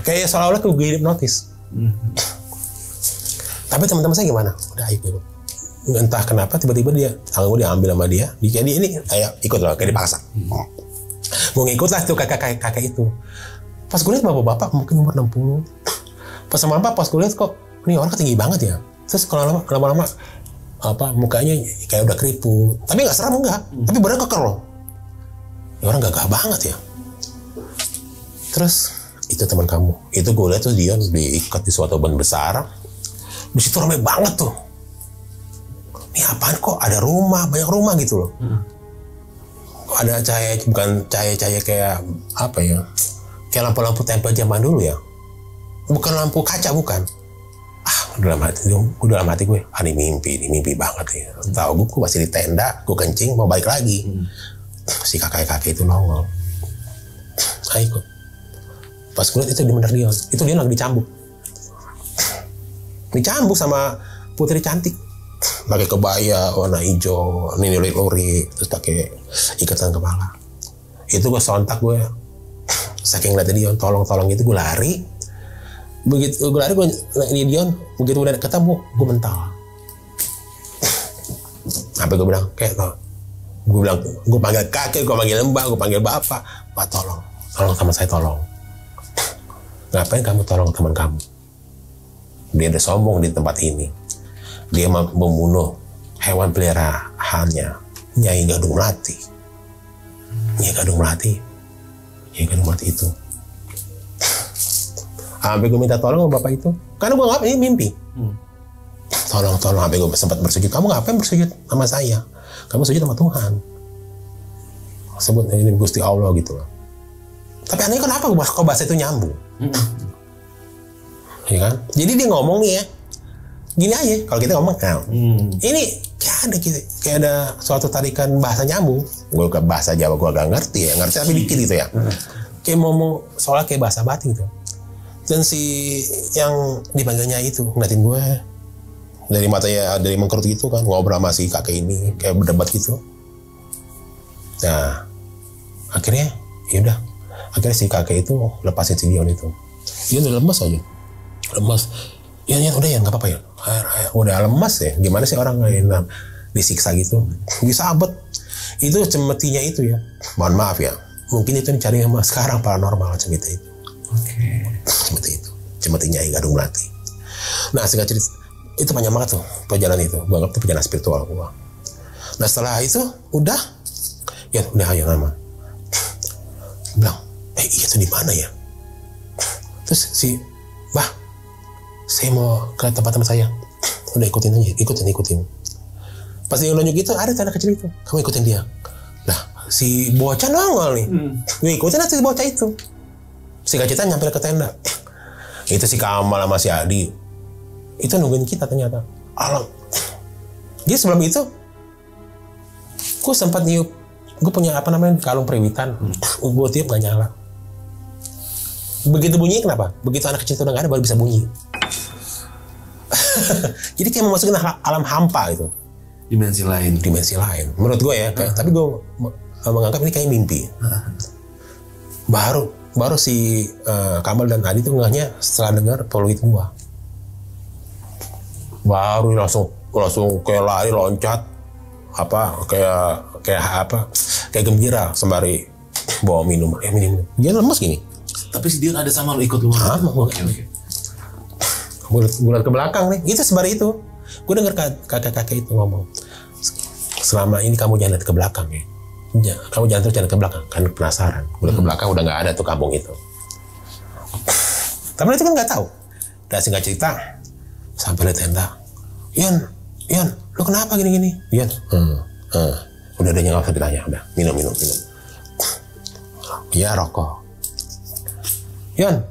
Kayak seolah-olah gue hipnotis. Tapi teman-teman saya gimana? Udah ikut. Entah kenapa tiba-tiba dia tangan gue diambil sama dia ini kayak ikut loh, kayak dipaksa. Gue ngikut lah tuh kakak itu. Pas gue lihat bapak-bapak mungkin umur 60. Pas sama bapak pas gue lihat kok ini orang tinggi banget ya. Terus kalau lama-lama mukanya kayak udah keriput. Tapi nggak serem enggak. Tapi badannya keker loh. Ini orang gagah banget ya. Terus itu teman kamu. Itu gue lihat tuh dia diikat di suatu ban besar. Di situ ramai banget tuh. Ini apaan kok ada rumah, banyak rumah gitu loh. Ada cahaya, bukan cahaya kayak apa ya, kayak lampu-lampu tempel zaman dulu ya, bukan lampu kaca, bukan. Dalam hati gue, ini mimpi banget ya. Tahu gue masih di tenda, gue kencing mau balik lagi. Si kakek itu nongol. Ikut. Pas gue lihat itu bener Dion, itu dia lagi dicambuk sama putri cantik. Pakai kebaya warna hijau, ini lori, terus pakai ikatan kepala. Itu gue sontak, gue saking ngeliatin Dion, tolong itu gue lari. Begitu gue lari, ini Dion, begitu udah ketemu, gue mental. Sampai gue bilang, gue panggil kakek, gue panggil mbak, gue panggil bapak, Pak tolong sama saya tolong. Ngapain kamu tolong teman kamu? Dia udah sombong di tempat ini. Dia membunuh hewan peliharaannya, Nyai Gadung Melati. Nyai Gadung Melati itu. Sampai gue minta tolong sama bapak itu, karena gue ngapain, ini mimpi. Tolong, sampai gue sempat bersujud. Kamu ngapain bersujud sama saya? Kamu sujud sama Tuhan. Sebut ini Gusti Allah gitu loh. Tapi anehnya kenapa kok bahasa itu nyambung? Ya kan? Jadi dia ngomong nih ya, gini aja, kalau kita ngomong, ini kayak ada suatu tarikan bahasa nyambung. Gue ke bahasa Jawa gue agak ngerti tapi dikit gitu ya. Kayak ngomong soalnya kayak bahasa batin gitu. Dan si yang dipanggilnya itu ngeliatin gue dari matanya, dari mengkerut gitu kan, ngobrol sama si kakek ini kayak berdebat gitu. Nah akhirnya yaudah, akhirnya si kakek itu lepasin si Dion itu. Dion udah lemas aja, lemas. Ya udah ya nggak apa-apa ya, udah lemas ya, gimana sih orang yang disiksa gitu, disabet. Itu cemetinya itu ya, mohon maaf ya, mungkin itu dicari sama sekarang paranormal cemeti itu. Cemeti itu, cemetinya Gadung Melati. Nah singkat cerita, itu panjang banget tuh perjalanan itu, gue anggap itu perjalanan spiritual gue. Nah setelah itu udah ayo nama bilang, iya tuh di mana ya? Terus si Bah, saya mau ke tempat teman saya. Udah ikutin aja, ikutin. Pas dia nunjuk itu ada tanda kecil itu, kamu ikutin dia. Nah si bocah nongol nih, ikutin aja si bocah itu. Singkat cerita nyampe ke tenda. Itu si Kamal sama si Adi itu nungguin kita ternyata. Alam. Dia sebelum itu gue sempat niup, gue punya kalung periwitan, gue tiup gak nyala. Begitu bunyi kenapa? Begitu anak kecil itu udah gak ada baru bisa bunyi. Jadi kayak memasukin alam hampa itu. Dimensi lain. Menurut gue ya, tapi gue menganggap ini kayak mimpi. Baru si Kamal dan Adi tuh ngehnya setelah dengar peluit gua. Baru langsung kayak lari loncat, kayak gembira sembari bawa minum. Dia lemes gini. Tapi si Dion ada sama lu, ikut lu. Oke. Gue liat ke belakang nih, itu sembari itu. Gue dengar kakek-kakek itu ngomong, selama ini kamu jangan lihat ke belakang ya. Kamu jangan terus jalan ke belakang, kan penasaran. Udah ke belakang udah nggak ada tuh kampung itu. Tapi itu kan nggak tahu. Dan singkat cerita sampai di tenda, Ian, lu kenapa gini-gini? Ian, udah ada nggak usah ditanya, udah minum. Iya rokok. Ian,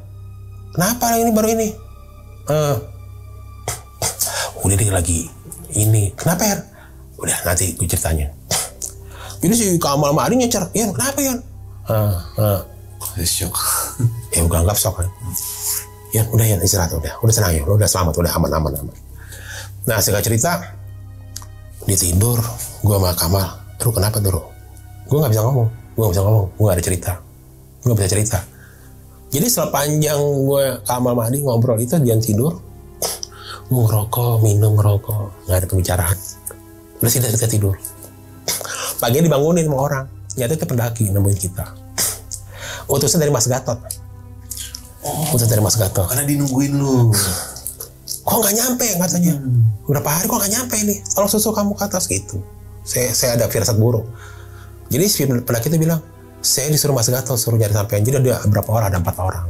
kenapa ini baru ini? Udah dia lagi ini. Kenapa ya? Udah nanti gue ceritanya. Jadi si Kamal sama Adi nyecer, Yan kenapa Yan? Shock. Ya gue anggap shock kan. Yan udah Yan istirahat, udah senang ya, udah selamat, udah aman. Nah singkat cerita, dia tidur, gue sama Kamal, Turu kenapa Turu? Gue nggak bisa ngomong, gue nggak ada cerita, gue nggak bisa cerita. Jadi sepanjang gue Kamal sama Adi ngobrol itu dia tidur, gue ngerokok, nggak ada pembicaraan, udah kita tidur. Pagi dibangunin sama orang, ternyata itu pendaki nemuin kita. Utusan dari Mas Gatot. Karena dinungguin lu. Kok nggak nyampe katanya? Berapa hari kok nggak nyampe nih? Tolong susul kamu ke atas gitu. Saya ada firasat buruk. Jadi si pendaki itu bilang, saya disuruh Mas Gatot suruh nyari sampean. Jadi ada berapa orang? Ada 4 orang.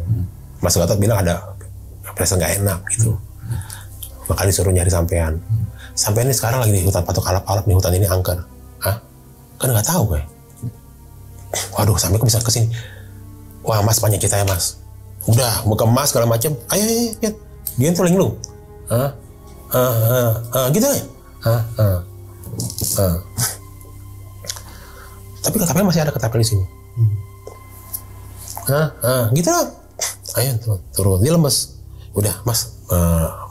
Mas Gatot bilang ada perasaan nggak enak gitu. Makanya disuruh nyari sampean. Sampean ini sekarang lagi di hutan patok alap-alap, nih hutan ini angker. Hah? Kan nggak tahu gue. Waduh, sampai kok bisa kesini. Wah Mas, banyak cerita ya Mas. Udah, mau ke Mas segala macam. Ayo, dia tuh linglung. Gitu ya. Tapi ketapel masih ada ketapel di sini. Gitu lah. Ayo turun. Dia lemes. Udah Mas,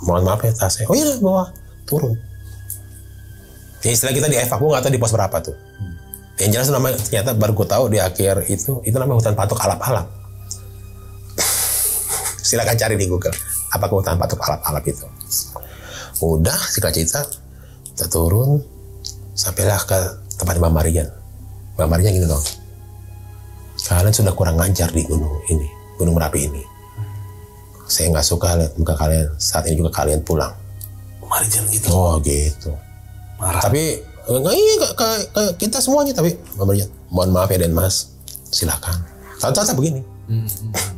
mohon maaf ya tasnya. Oh iya, bawa turun. Ya istilah kita di evakuasi, nggak tahu di pos berapa tuh. Yang jelas namanya ternyata baru gue tahu di akhir itu namanya hutan patok alap-alap. Silakan cari di Google apa hutan patok alap-alap itu. Udah singkat cerita kita turun sampailah ke tempat Mbak Marian. Mbak Marian gini dong. Kalian sudah kurang ngajar di Gunung Merapi ini. Saya nggak suka lihat muka kalian saat ini juga kalian pulang. Marian gitu. Oh gitu. Marah. Tapi kita semuanya, tapi mohon maaf ya Den Mas, silakan. Tata begini.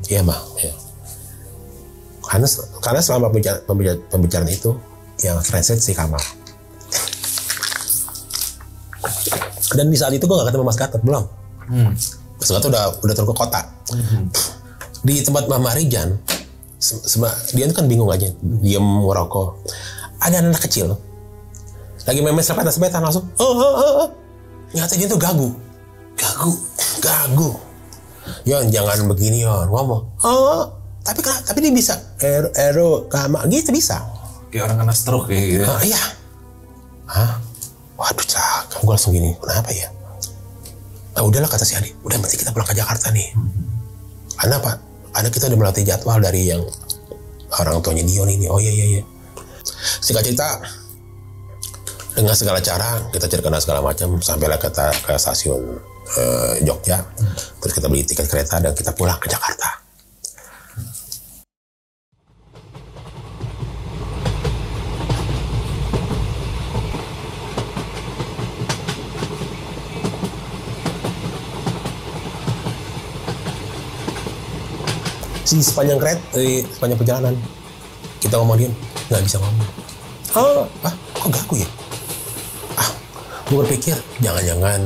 Iya Mbak. Ya. Karena selama pembicaraan itu yang translate si Kamal. Dan di saat itu gue gak ketemu Mas Gatot belum. Mas Gatot udah turun ke kota. Di tempat Mbak Marijan, dia itu kan bingung aja, diem ngerokok. Ada anak kecil lagi main sepetan langsung nyata dia tuh gagu. Yon jangan begini Yon, ngomong Tapi dia bisa kama gitu bisa. Kayak orang kena stroke kayak gitu. Iya. Waduh cakap. Gue langsung gini, kenapa ya? Udahlah kata si Adi, udah mesti kita pulang ke Jakarta nih. Karena apa? Karena kita udah melatih jadwal dari yang orang tuanya Dion ini. Oh iya. Singkat cerita, dengan segala cara kita cari segala macam sampailah kita ke stasiun Jogja. Terus kita beli tiket kereta dan kita pulang ke Jakarta. Sepanjang perjalanan kita ngomong dia nggak bisa ngomong. Kok gaku ya? Gue berpikir jangan-jangan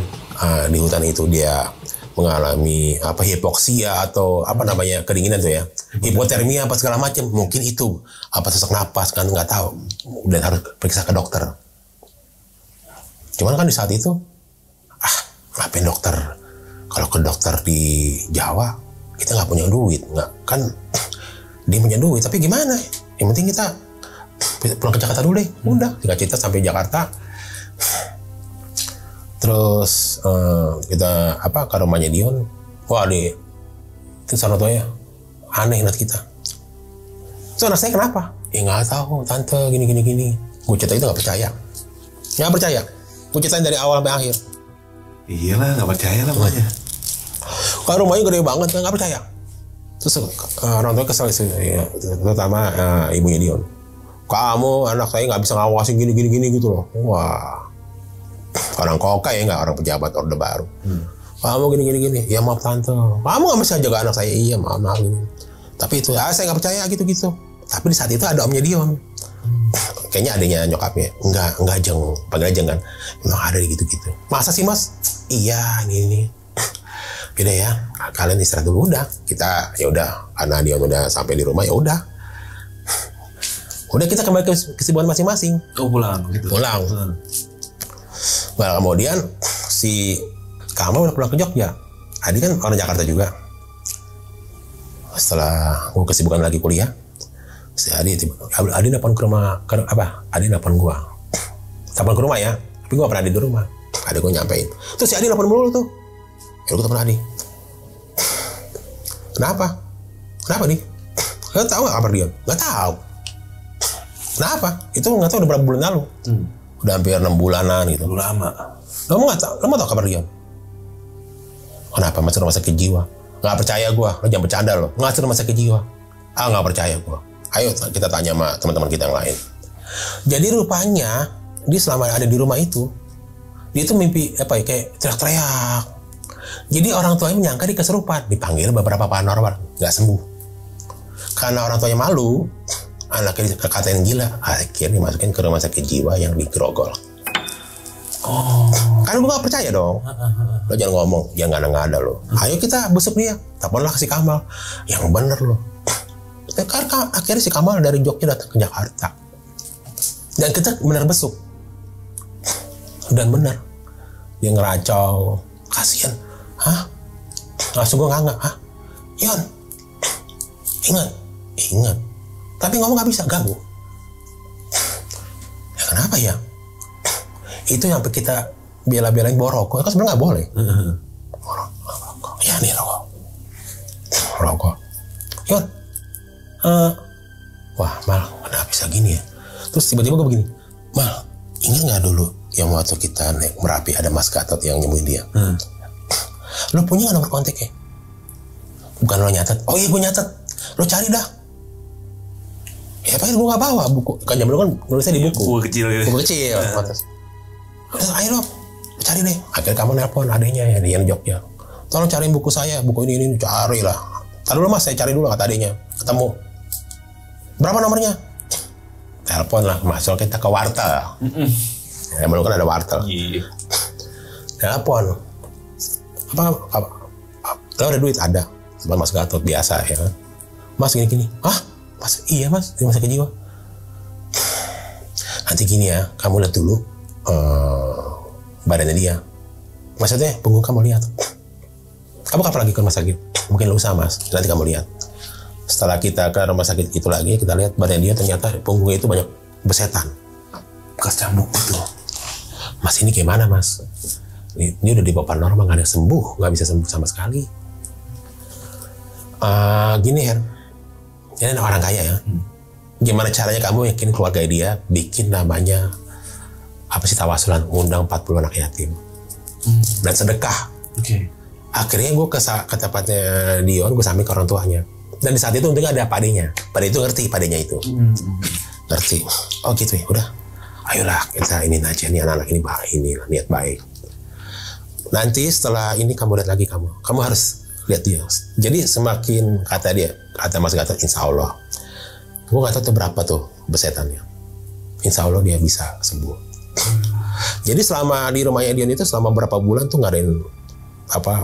di hutan itu dia mengalami hipoksia atau kedinginan tuh ya, hipotermia apa segala macam. Mungkin itu sesak napas kan, nggak tahu, dan harus periksa ke dokter. Cuman kan di saat itu ngapain dokter? Kalau ke dokter di Jawa kita nggak punya duit, nggak kan dia punya duit, tapi gimana? Yang penting kita pulang ke Jakarta dulu deh. Udah, cerita sampai Jakarta. Terus kita ke rumahnya Dion. Wah, itu sana tuanya aneh lihat kita. So anak saya kenapa? Ya nggak tahu, tante gini. Gue cerita itu nggak percaya. Gue ceritain dari awal sampai akhir. Iyalah, nggak percaya lah makanya. Kalau rumahnya gede banget, nggak percaya. Terus orang tua kesel sih, ya, terutama ibunya Dion. Kamu anak saya nggak bisa ngawasin gini gitu loh. Wah, orang koka ya, nggak orang pejabat orde baru. Kamu gini. Ya maaf tante, kamu nggak bisa jaga anak saya. Iya maaf gini. Tapi itu saya nggak percaya gitu. Tapi di saat itu ada omnya Dion. Kayaknya adanya nyokapnya. Enggak Jeng, panggil Jeng kan. Memang ada gitu. Masa sih mas? Iya ini. Udah ya, kalian istirahat dulu. Udah, kita ya udah, karena dia udah sampai di rumah ya udah kita kembali ke kesibukan masing-masing. Pulang. Nah, kemudian si Kamal udah pulang ke Jogja. Adi kan orang Jakarta juga. Setelah gue kesibukan lagi kuliah, si Adi nelfon ke rumah, Adi nelfon gue. Telepon ke rumah ya, tapi gue gak pernah di rumah. Adi gue nyampein. Terus si Adi nelfon mulu tuh. Ya gue telepon Adi. Kenapa nih? Lo tahu nggak kabar dia? Nggak tahu. Kenapa? Itu nggak tahu udah berapa bulan lalu. Udah hampir 6 bulanan gitu. Lama. Lo mau tahu kabar dia? Kenapa? Masuk rumah sakit jiwa. Nggak percaya gue. Lo jangan bercanda lo. Masuk rumah sakit jiwa. Nggak percaya gue. Ayo kita tanya sama teman-teman kita yang lain. Jadi rupanya dia selama ada di rumah itu, dia tuh mimpi kayak teriak-teriak. Jadi orang tuanya menyangka dia kesurupan, dipanggil beberapa paranormal, nggak sembuh. Karena orang tuanya malu, anaknya dikatain gila, akhirnya dimasukin ke rumah sakit jiwa yang di Grogol. Karena gue nggak percaya dong. Lo jangan ngomong, jangan ngada-ngada lo. Ayo kita besok dia, teleponlah si Kamal. Yang bener lo. Karena akhirnya si Kamal dari Jogja datang ke Jakarta. Dan kita bener besuk. Dan bener. Dia ngeracau, kasihan. Langsung gue nganggak. Yon, ingat. Tapi ngomong gak bisa, ganggu. Ya kenapa ya? Itu yang kita bela-belain bawa rokok, kan sebenarnya gak boleh. Rokok. Ya nih rokok. Yon, wah Mal, kenapa bisa gini ya? Terus tiba-tiba gue begini, Mal, ingat gak dulu yang waktu kita naik Merapi ada Mas Gatot yang nyembuhin dia? Lo punya gak nomor kontaknya? Bukan lo nyatet. Oh iya gue nyatet. Lo cari dah. Ya pakai gue gak bawa buku. Kan jam dulu kan nulisnya di buku. Buku kecil. Ayo lo cari deh. Akhirnya kamu nelpon adenya ya di Jogja. Tolong cariin buku saya. Buku ini cari lah. Tadi dulu mas saya cari dulu kata adenya. Ketemu. Berapa nomornya? Telepon lah. Masuk kita ke wartel. Ya dulu kan ada wartel. Telepon. Lo ada duit? Ada. Sebab Mas Gatot biasa ya kan. Mas gini. Mas? Iya mas, di rumah sakit jiwa. Nanti gini ya, kamu lihat dulu badannya dia. Maksudnya punggung kamu lihat. Kamu kapan lagi ke rumah sakit? Mungkin lusa mas, nanti kamu lihat. Setelah kita ke rumah sakit itu lagi, kita lihat badan dia ternyata punggungnya itu banyak besetan. Bekas cambuk itu. Mas ini gimana mas? Ini udah di bawah normal, nggak ada sembuh, nggak bisa sembuh sama sekali. Gini Her, ini orang kaya ya. Gimana caranya kamu yakin keluarga dia bikin namanya apa sih tawasulan, undang 40 anak yatim dan sedekah. Akhirnya gue ke tempatnya Dion, gue sampai ke orang tuanya. Dan di saat itu untungnya ada padenya. Pade itu ngerti, padenya itu. Ngerti. Oh gitu ya, udah. Ayolah kita ini aja nih anak-anak ini baik, ini niat baik. Nanti setelah ini kamu lihat lagi kamu harus lihat dia. Jadi semakin kata Mas Gatot, insya Allah. Gue nggak tahu tuh berapa tuh besetannya. Insya Allah dia bisa sembuh. Jadi selama di rumahnya Dion itu selama berapa bulan tuh ngadain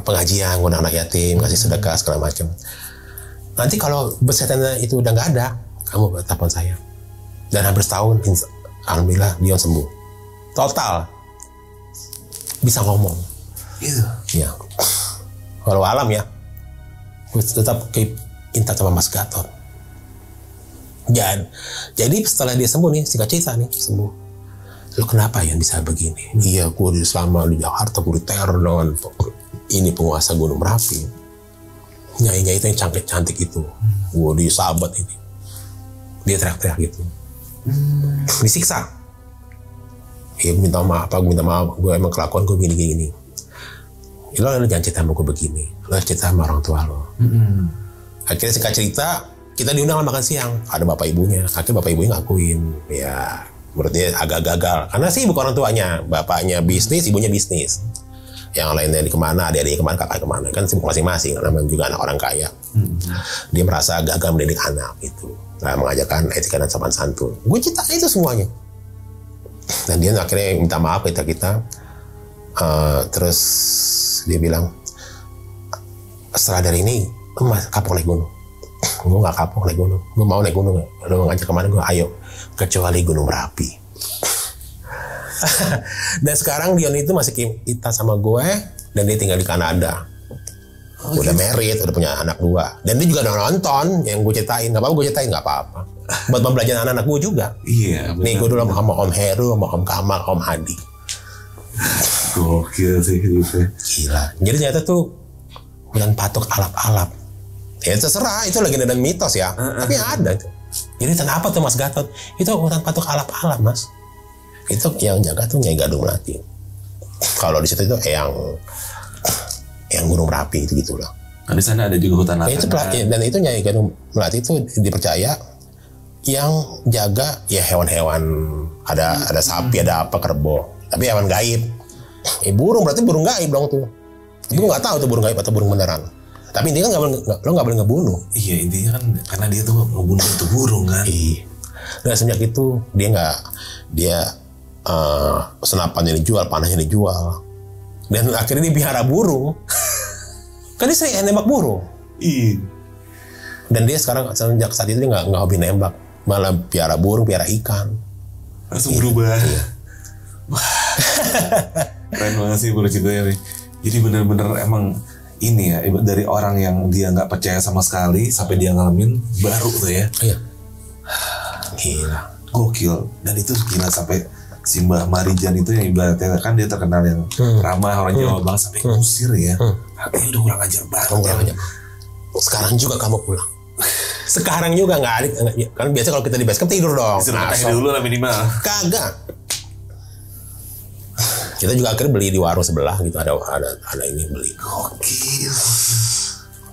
pengajian, ngundang anak yatim, ngasih sedekah segala macam. Nanti kalau besetannya itu udah nggak ada, kamu telepon saya. Dan hampir setahun, alhamdulillah Dion sembuh. Total. Bisa ngomong. Gitu? Iya. Walau alam ya. Gue tetap keep intak sama Mas Gatot. Jadi setelah dia sembuh nih, singkat cerita nih, sembuh. Lu kenapa ya bisa begini? Iya, gue selama di Jakarta, gue diteror dengan ini penguasa Gunung Merapi. Nyai-nyai itu yang cantik itu. Gue disahabat ini. Dia teriak-teriak gitu. Disiksa. Gue minta maaf, gue emang kelakuan gue gini-gini. Lo jangan cerita sama gue begini. Lo cerita sama orang tua lo. Akhirnya singkat cerita, kita diundang makan siang. Ada bapak ibunya. Akhirnya bapak ibunya ngakuin. Ya, menurut dia agak gagal. Karena sih bukan orang tuanya. Bapaknya bisnis, ibunya bisnis. Yang lainnya di kemana, adik-adiknya kemana, kakak kemana. Kan sibuk masing-masing, namanya juga anak orang kaya. Dia merasa gagal mendidik anak gitu. Nah, mengajarkan etika dan sopan santun. Gue cerita itu semuanya. Dan dia akhirnya minta maaf ke kita. Terus dia bilang, setelah dari ini, lu kapok naik gunung. Gue gak kapok naik gunung. Gue mau naik gunung. Lu ngajak kemana gue, ayo. Kecuali Gunung Merapi. Dan sekarang Dion itu masih kita sama gue, dan dia tinggal di Kanada. Udah married, udah punya anak 2. Dan dia juga udah nonton yang gue ceritain. Gak apa-apa gue ceritain, gak apa-apa. Buat pembelajaran anak-anak gue juga. Iya. Nih gue dulu sama Om Heru, sama Om Kamal, Om Hadi. Gokil sih gitu. Gila. Jadi ternyata tuh hutan patok alap-alap. Ya terserah, itu legenda dan mitos ya. Tapi ada itu. Jadi kenapa tuh Mas Gatot? Itu hutan patok alap-alap Mas. Itu yang jaga tuh Nyai Gadung Melati. Kalau di situ itu yang Gunung Merapi itu gitulah. Nah, di sana ada juga hutan naga. Dan itu Nyai Gadung Melati itu dipercaya yang jaga ya hewan-hewan, ada sapi, ada apa, kerbau. Tapi hewan gaib. Burung berarti burung gaib dong tuh. Gue nggak tahu tuh burung gaib atau burung beneran. Tapi intinya lo nggak boleh ngebunuh. Iya, intinya kan karena dia tuh ngebunuh itu burung kan. Iya. Dan sejak itu dia senapannya dijual, panahnya dijual. Dan akhirnya dia pelihara burung. Kan dia sering nembak burung. Iya. Dan dia sekarang sejak saat itu dia nggak hobi nembak, malah pelihara burung, pelihara ikan. Langsung berubah. Iya. Keren banget sih bro ceritanya nih. Jadi bener-bener emang ini ya, dari orang yang dia nggak percaya sama sekali sampai dia ngalamin baru tuh ya. Iya. Gila. Gokil. Dan itu gila sampai si Mbah Marijan itu yang ibaratnya kan dia terkenal yang ramah orang Jawa banget sampai ngusir ya. Artinya udah kurang ajar banget. Sekarang juga kamu pulang. Sekarang juga nggak ada. Kan biasa kalau kita di base camp tidur dong. Istirahat dulu lah minimal. Kagak. Kita juga akhirnya beli di warung sebelah gitu, ada ini beli. Gokil.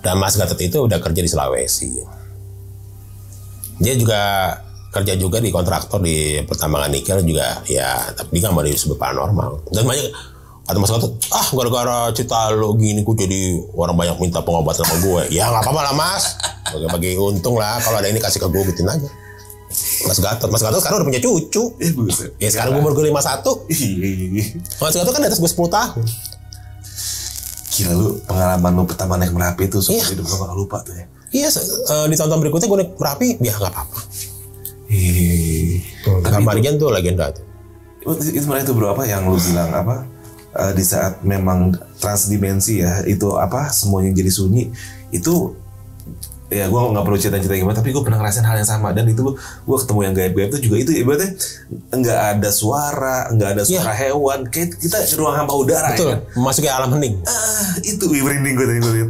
Dan Mas Gatot itu udah kerja di Sulawesi. Dia juga kerja juga di kontraktor di pertambangan nikel juga ya, tapi dia nggak mau disebut paranormal. Dan banyak kata Mas Gatot, gara-gara cerita lo gini gue jadi orang banyak minta pengobatan sama gue. Ya nggak apa-apa lah Mas, bagi untung lah, kalau ada ini kasih ke gue gituin aja. Mas Gatot sekarang udah punya cucu. Buset. Ya sekarang umur gue 51. Mas Gatot kan di atas gue 10 tahun. Gila lu, pengalaman lu pertama naik Merapi itu seumur hidup lu gak lupa tuh ya. Iya, di tahun-tahun berikutnya gue naik Merapi, ya gak apa-apa. Tapi Marijan tuh legenda tuh. Itu sebenarnya itu bro, apa yang lu bilang apa? Di saat memang transdimensi ya, itu apa semuanya jadi sunyi, itu ya gue nggak perlu cerita gimana, tapi gue pernah ngerasain hal yang sama. Dan itu gue ketemu yang gaib-gaib itu juga, itu ibaratnya nggak ada suara hewan, kayak kita di ruang hampa udara. Betul, ya kan? memasuki alam hening. Itu merinding gue tadi gue lihat.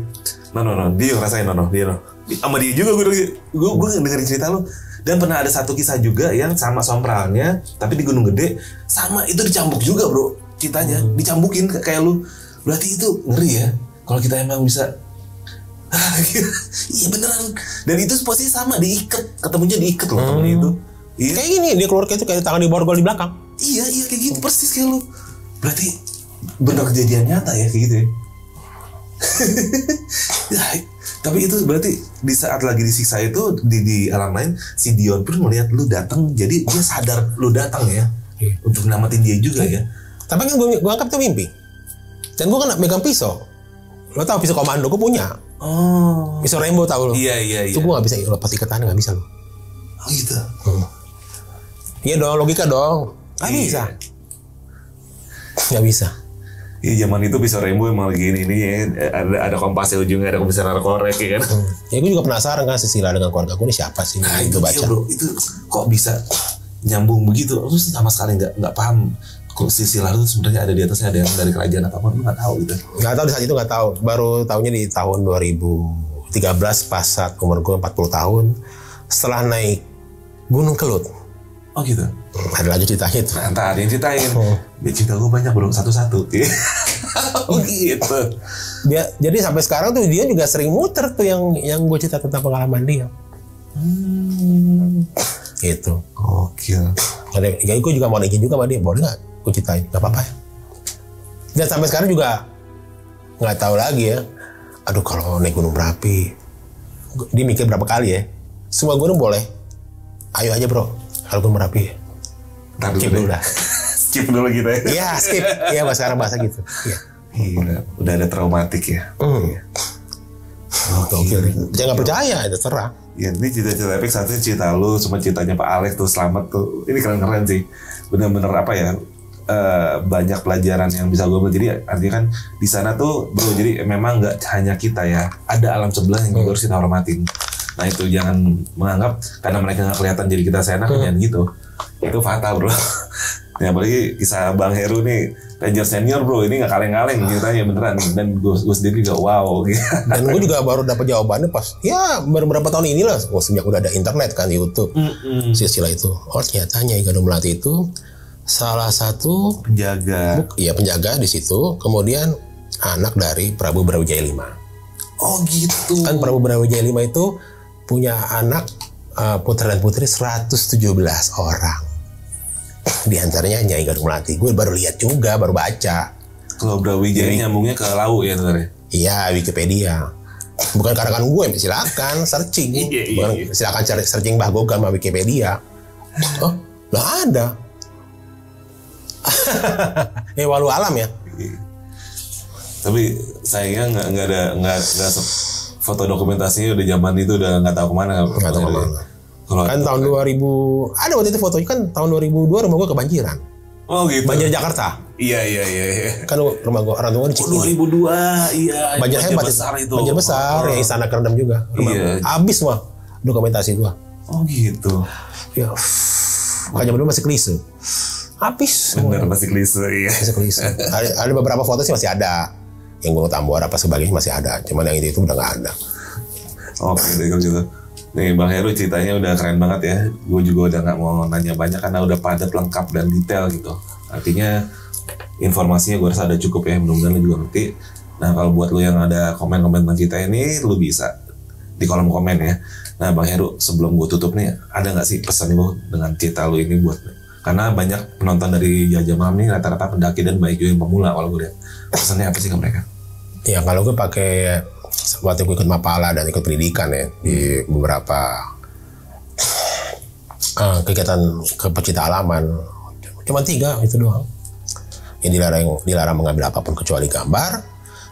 No, dia ngerasain dia sama dia juga gue dengerin cerita lu. Dan pernah ada satu kisah juga yang sama sompralnya, tapi di Gunung Gede sama itu dicambuk juga bro, ceritanya dicambukin kayak lu. Berarti itu ngeri ya kalau kita emang bisa. Iya beneran. Dan itu posisi sama, diikat, ketemunya diikat loh temennya itu. Iya. Kayak gini dia keluar kayak itu, kayak tangan di borgol di belakang. Iya kayak gitu persis kayak lu. Berarti bener kejadian nyata ya kayak gitu ya. Tapi itu berarti di saat lagi disiksa itu di alam lain, si Dion pun melihat lu datang, jadi dia sadar lu datang ya, untuk nyelamatin dia juga ya. Tapi kan gue anggap itu mimpi. Dan gue kan megang pisau. Lo tau pisau komando gue punya. Oh. Pisau rainbow tau lo? Iya. Itu gue gak bisa lepas ikatan, gak bisa lo. Oh gitu. Iya dong, logika dong. Gak bisa. Gak bisa. Iya zaman itu pisau rainbow emang lagi ini ya, ada kompasnya ujungnya, ada kompasnya korek ya kan. Ya gue juga penasaran kan Sisila dengan keluarga gue ini siapa sih? Itu baca. Iya, bro, itu kok bisa nyambung begitu? Lu sama sekali nggak paham. Kok Sisila itu sebenarnya ada di atasnya, ada yang dari kerajaan atau apa, lu nggak tahu gitu? Nggak tahu, di saat itu nggak tahu. Baru tahunya di tahun 2013 pas saat umur gue 40 tahun setelah naik Gunung Kelut. Oh gitu. Ada lagi ceritanya itu. Nah, ntar ada yang ceritain. Dia cerita gue banyak bro, satu-satu. Oh gitu. Jadi sampai sekarang tuh dia juga sering muter tuh yang gue cerita tentang pengalaman dia. Gitu. Oke. Ya gue juga mau naikin juga sama dia, boleh nggak? Gue ceritain, nggak apa-apa ya. Dan sampai sekarang juga nggak tahu lagi ya. Aduh kalau naik Gunung Merapi, dia mikir berapa kali ya. Semua gunung boleh. Ayo aja bro, kalau Gunung Merapi. Skip dulu dah. Skip dulu gitu ya. Iya skip. Iya sekarang bahasa gitu. Iya. Gila, udah ada traumatik ya. Oke. Jangan percaya, itu terserah. Ya ini cerita-cerita epic, satunya cerita lu, cuma ceritanya Pak Alex tuh selamat tuh. Ini keren-keren sih. Bener-bener apa ya? Banyak pelajaran yang bisa gue ambil. Jadi artinya kan di sana tuh bro, jadi memang nggak hanya kita ya, ada alam sebelah yang juga harus kita hormatin. Nah itu jangan menganggap karena mereka nggak kelihatan jadi kita seenak, jangan gitu. Itu fatal bro. Ya apalagi kisah Bang Heru nih, Ranger senior bro, ini nggak kaleng-kaleng ceritanya beneran. Dan gue sendiri juga wow. Dan gue juga baru dapat jawabannya pas ya beberapa tahun inilah. Sejak udah ada internet kan di YouTube, silsilah itu. Oh ternyata Nyai Gadung Melati itu salah satu penjaga. Iya penjaga di situ. Kemudian anak dari Prabu Brawijaya V. Oh gitu. Kan Prabu Brawijaya V itu punya anak putra dan putri 117 orang. Di antaranya Nyai Gadung Melati. Gue baru lihat juga, baru baca. Kalau Brawijaya nyambungnya ke Lawu ya sebenarnya. Iya, Wikipedia. Bukan karangan gue, silakan searching. Bukan, silakan cari searching Mbah Goga sama Wikipedia. Oh, nggak ada. Walau alam ya. Tapi sayangnya nggak foto dokumentasinya udah zaman itu udah nggak tahu kemana. Nggak tahu kemana. Kan tahun 2000 ada waktu itu fotonya kan tahun 2002 rumah gue kebanjiran. Oh gitu. Banjir Jakarta. Iya. Kan rumah gue orang tua di Cikini. 2002 iya. Banjir hebat besar itu. Banjir besar ya, istana kerendam juga. Iya. Abis mah dokumentasi gua. Oh gitu. Ya. Makanya dulu masih klise. Habis. Bener masih klise iya. Masih klise. ada beberapa foto sih masih ada. Yang Gunung Tambor apa sebagainya masih ada. Cuman yang itu udah nggak ada. Oke deh kalau gitu. Nih Bang Heru ceritanya udah keren banget ya. Gue juga udah nggak mau nanya banyak karena udah padat, lengkap dan detail gitu. Artinya informasinya gue rasa ada cukup ya. Mudah-mudahan lu juga ngerti. Nah kalau buat lu yang ada komen-komen tentang kita ini, lu bisa di kolom komen ya. Nah Bang Heru sebelum gue tutup nih, ada nggak sih pesan lu dengan cerita lu ini buat? Karena banyak penonton dari Jajah Malam nih rata-rata pendaki dan baik juga yang pemula kalau gue lihat. Pesannya apa sih ke mereka? Ya kalau gue pakai waktu gue ikut Mapala dan ikut pendidikan ya di beberapa kegiatan pecinta alaman, cuma 3 itu doang. Yang dilarang mengambil apapun kecuali gambar,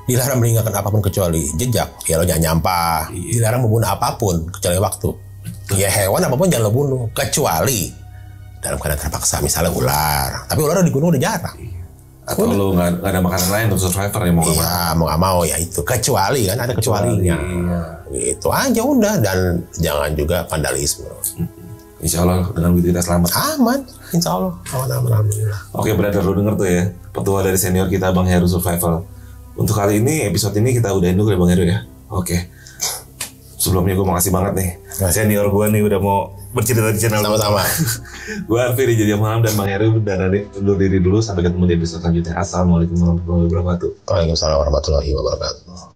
dilarang meninggalkan apapun kecuali jejak, ya lo jangan nyampah, dilarang membunuh apapun kecuali waktu. Ya hewan apapun jangan lo bunuh kecuali dalam keadaan terpaksa, misalnya ular. Tapi ular di gunung udah jarang. Atau lu nggak ada makanan lain untuk Survivor ya mau nggak mau? Ya mau nggak mau ya itu. Kecuali kan ada kecualinya. Gitu aja udah, dan jangan juga vandalisme. Insya Allah dengan begitu kita selamat. Aman, insya Allah. Aman, alhamdulillah. Oke, brother, lu denger tuh ya, petua dari senior kita Bang Heru Survival. Untuk kali ini, episode ini kita udahin dulu ya Bang Heru ya. Oke. Sebelumnya gue makasih banget nih. Senior gue nih udah mau bercerita di channel. Sama-sama. Gue Arfi di Jadi Malam dan Bang Heru dan undur diri dulu. Sampai ketemu di episode selanjutnya. Assalamualaikum warahmatullahi wabarakatuh. Waalaikumsalam warahmatullahi wabarakatuh.